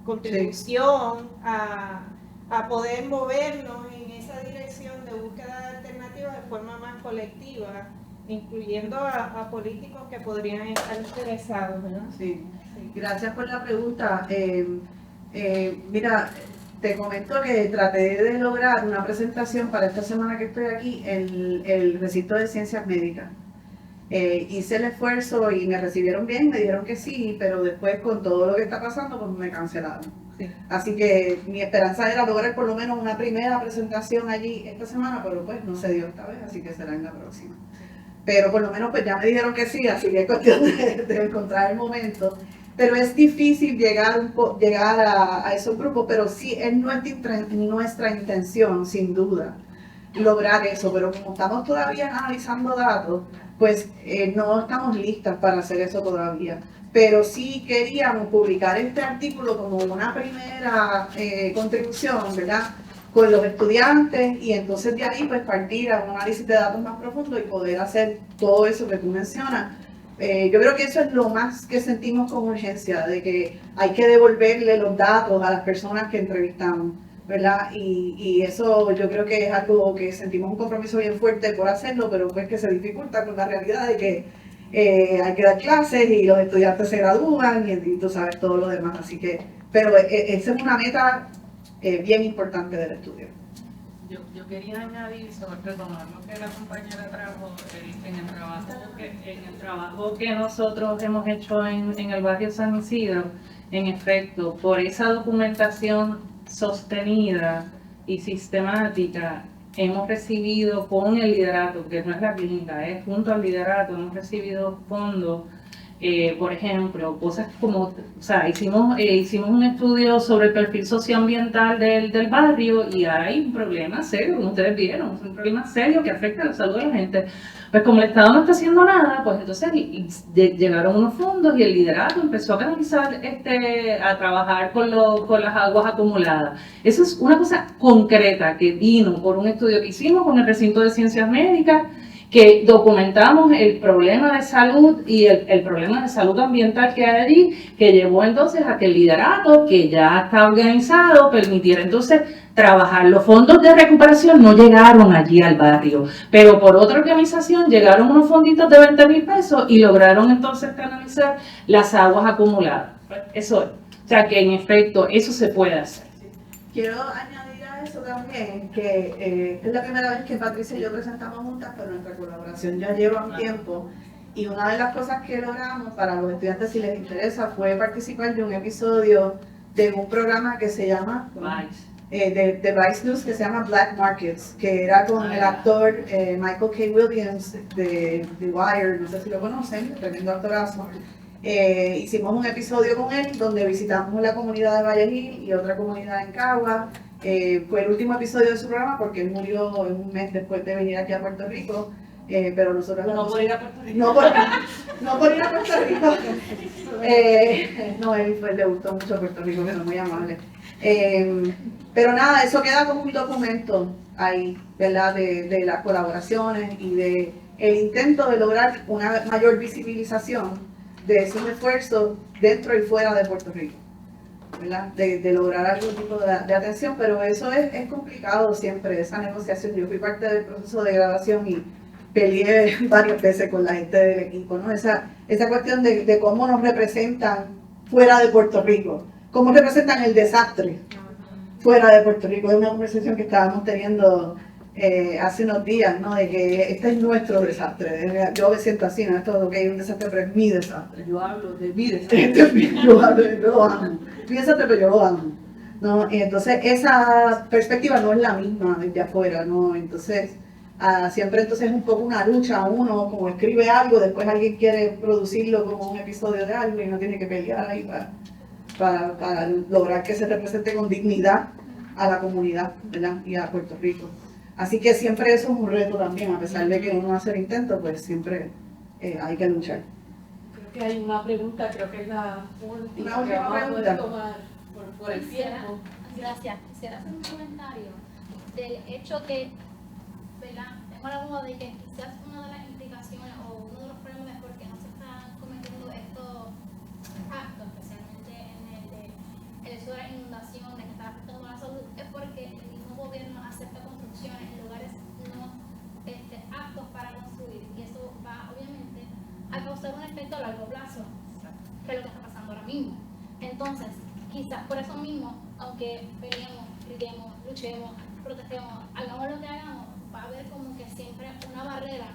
contribución a poder movernos en esa dirección de búsqueda de alternativas de forma más colectiva, incluyendo a políticos que podrían estar interesados, ¿verdad? Sí, gracias por la pregunta. Mira, te comento que traté de lograr una presentación para esta semana que estoy aquí en el recinto de ciencias médicas. Hice el esfuerzo y me recibieron bien, me dijeron que sí, pero después con todo lo que está pasando pues me cancelaron. Sí. Así que mi esperanza era lograr por lo menos una primera presentación allí esta semana, pero pues no se dio esta vez, así que será en la próxima. Pero por lo menos pues ya me dijeron que sí, así que es cuestión de encontrar el momento. Pero es difícil llegar a esos grupos, pero sí es nuestra intención, sin duda, lograr eso. Pero como estamos todavía analizando datos, pues no estamos listas para hacer eso todavía. Pero sí queríamos publicar este artículo como una primera contribución, ¿verdad?, con los estudiantes, y entonces de ahí pues partir a un análisis de datos más profundo y poder hacer todo eso que tú mencionas. Yo creo que eso es lo más que sentimos con urgencia, de que hay que devolverle los datos a las personas que entrevistamos, ¿verdad? Y eso yo creo que es algo que sentimos un compromiso bien fuerte por hacerlo, pero pues que se dificulta con la realidad de que hay que dar clases y los estudiantes se gradúan y tú sabes todo lo demás. Así que, pero esa es una meta bien importante del estudio. Yo quería añadir, sobre retomar lo que la compañera trajo, en el trabajo que nosotros hemos hecho en el barrio San Isidro, en efecto, por esa documentación sostenida y sistemática, hemos recibido con el liderato, que no es la clínica, es junto al liderato, hemos recibido fondos Por ejemplo, cosas como, o sea, hicimos un estudio sobre el perfil socioambiental del barrio y hay un problema serio, como ustedes vieron, es un problema serio que afecta a la salud de la gente. Pues como el Estado no está haciendo nada, pues entonces llegaron unos fondos y el liderato empezó a canalizar, a trabajar con las aguas acumuladas. Eso es una cosa concreta que vino por un estudio que hicimos con el recinto de ciencias médicas, que documentamos el problema de salud y el problema de salud ambiental que hay allí, que llevó entonces a que el liderato, que ya está organizado, permitiera entonces trabajar. Los fondos de recuperación no llegaron allí al barrio, pero por otra organización llegaron unos fonditos de 20,000 pesos y lograron entonces canalizar las aguas acumuladas. Eso es. O sea que en efecto eso se puede hacer. Quiero añadir a eso también que es la primera vez que Patricia y yo presentamos juntas, pero nuestra colaboración ya lleva un tiempo. Y una de las cosas que logramos para los estudiantes, si les interesa, fue participar de un episodio de un programa que se llama de Vice News, que se llama Black Markets, que era con el actor Michael K. Williams de The Wire, no sé si lo conocen, tremendo actorazo. Hicimos un episodio con él donde visitamos la comunidad de Vallejo y otra comunidad en Cagua. Fue el último episodio de su programa porque él murió un mes después de venir aquí a Puerto Rico. Pero nosotros No por ir a Puerto Rico. no por ir a Puerto Rico. No, él le gustó mucho Puerto Rico, que es muy amable. Pero nada, eso queda como un documento ahí, ¿verdad? De las colaboraciones y de el intento de lograr una mayor visibilización de esos esfuerzos dentro y fuera de Puerto Rico, ¿verdad? De lograr algún tipo de atención, pero eso es complicado siempre, esa negociación. Yo fui parte del proceso de grabación y peleé varias veces con la gente del equipo, ¿no? Esa cuestión de cómo nos representan fuera de Puerto Rico, cómo representan el desastre fuera de Puerto Rico. Es una conversación que estábamos teniendo hace unos días, ¿no? De que este es nuestro desastre. Yo me siento así, no es todo que hay un desastre, pero es mi desastre. Yo hablo de mi desastre. Yo lo amo. Mi desastre, pero yo lo amo, ¿no? Y entonces esa perspectiva no es la misma desde afuera, ¿no? Entonces siempre entonces es un poco una lucha. Uno como escribe algo, después alguien quiere producirlo como un episodio de algo y uno tiene que pelear ahí para lograr que se represente con dignidad a la comunidad, ¿verdad? Y a Puerto Rico. Así que siempre eso es un reto también, a pesar de que uno hace el intento, pues siempre hay que luchar. Creo que hay una pregunta, creo que es la última Una última que vamos a poder pregunta. tomar por el tiempo. Gracias. Quisiera hacer un comentario del hecho que, ¿verdad? Tengo la duda de que quizás una de las implicaciones o uno de los problemas por qué no se están cometiendo estos actos, especialmente en el hecho de las inundaciones que están afectando a la salud, es porque el mismo gobierno acepta construcciones en lugares no aptos para construir, y eso va obviamente a causar un efecto a largo plazo, que es lo que está pasando ahora mismo. Entonces, quizás por eso mismo, aunque peleemos, gritemos, luchemos, protestemos, hagamos lo que hagamos, va a haber como que siempre una barrera,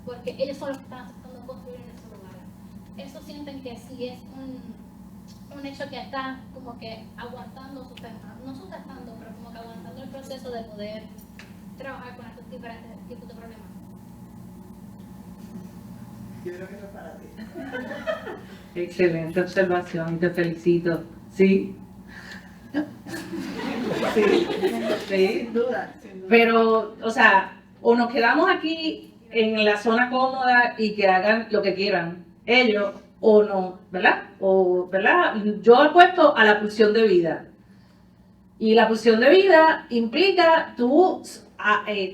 porque ellos son los que están aceptando construir en esos lugares. Eso sienten que sí es un hecho que está como que aguantando, no sustentando, pero como que aguantando el proceso de poder trabajar con estos diferentes tipos de problemas. Yo creo que no es para ti. Excelente observación, te felicito. Sí. Sí. Sin duda. Pero, o sea, o nos quedamos aquí en la zona cómoda y que hagan lo que quieran ellos, o no, ¿verdad? O, ¿verdad? Yo apuesto a la pulsión de vida. Y la pulsión de vida implica tú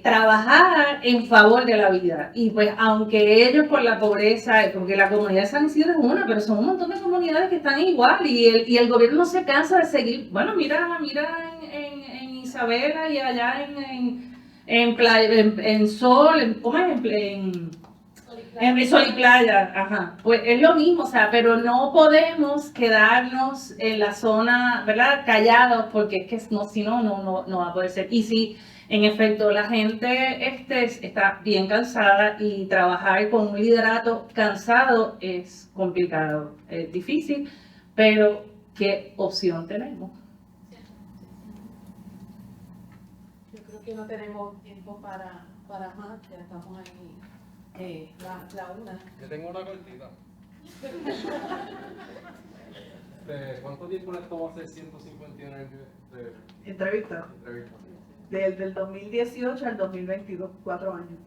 trabajar en favor de la vida. Y pues, aunque ellos por la pobreza, porque la comunidad de San Isidro es una, pero son un montón de comunidades que están igual. Y el gobierno no se cansa de seguir. Bueno, mira en Isabela y allá en Sol, ¿cómo es? En Sol y Playa, ajá. Pues es lo mismo, o sea, pero no podemos quedarnos en la zona, ¿verdad? Callados, porque es que no, si no va a poder ser. Y si, en efecto, la gente está bien cansada y trabajar con un liderato cansado es complicado, es difícil, pero ¿qué opción tenemos? Yo creo que no tenemos tiempo para más, ya estamos ahí la una. Yo tengo una cortita. ¿Cuánto tiempo les tomó hacer 159 Entrevista. entrevistas? Desde el 2018 al 2022, 4 años.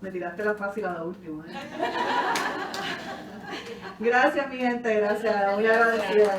Me tiraste la fácil a la última. Gracias, mi gente, gracias. Muy agradecida.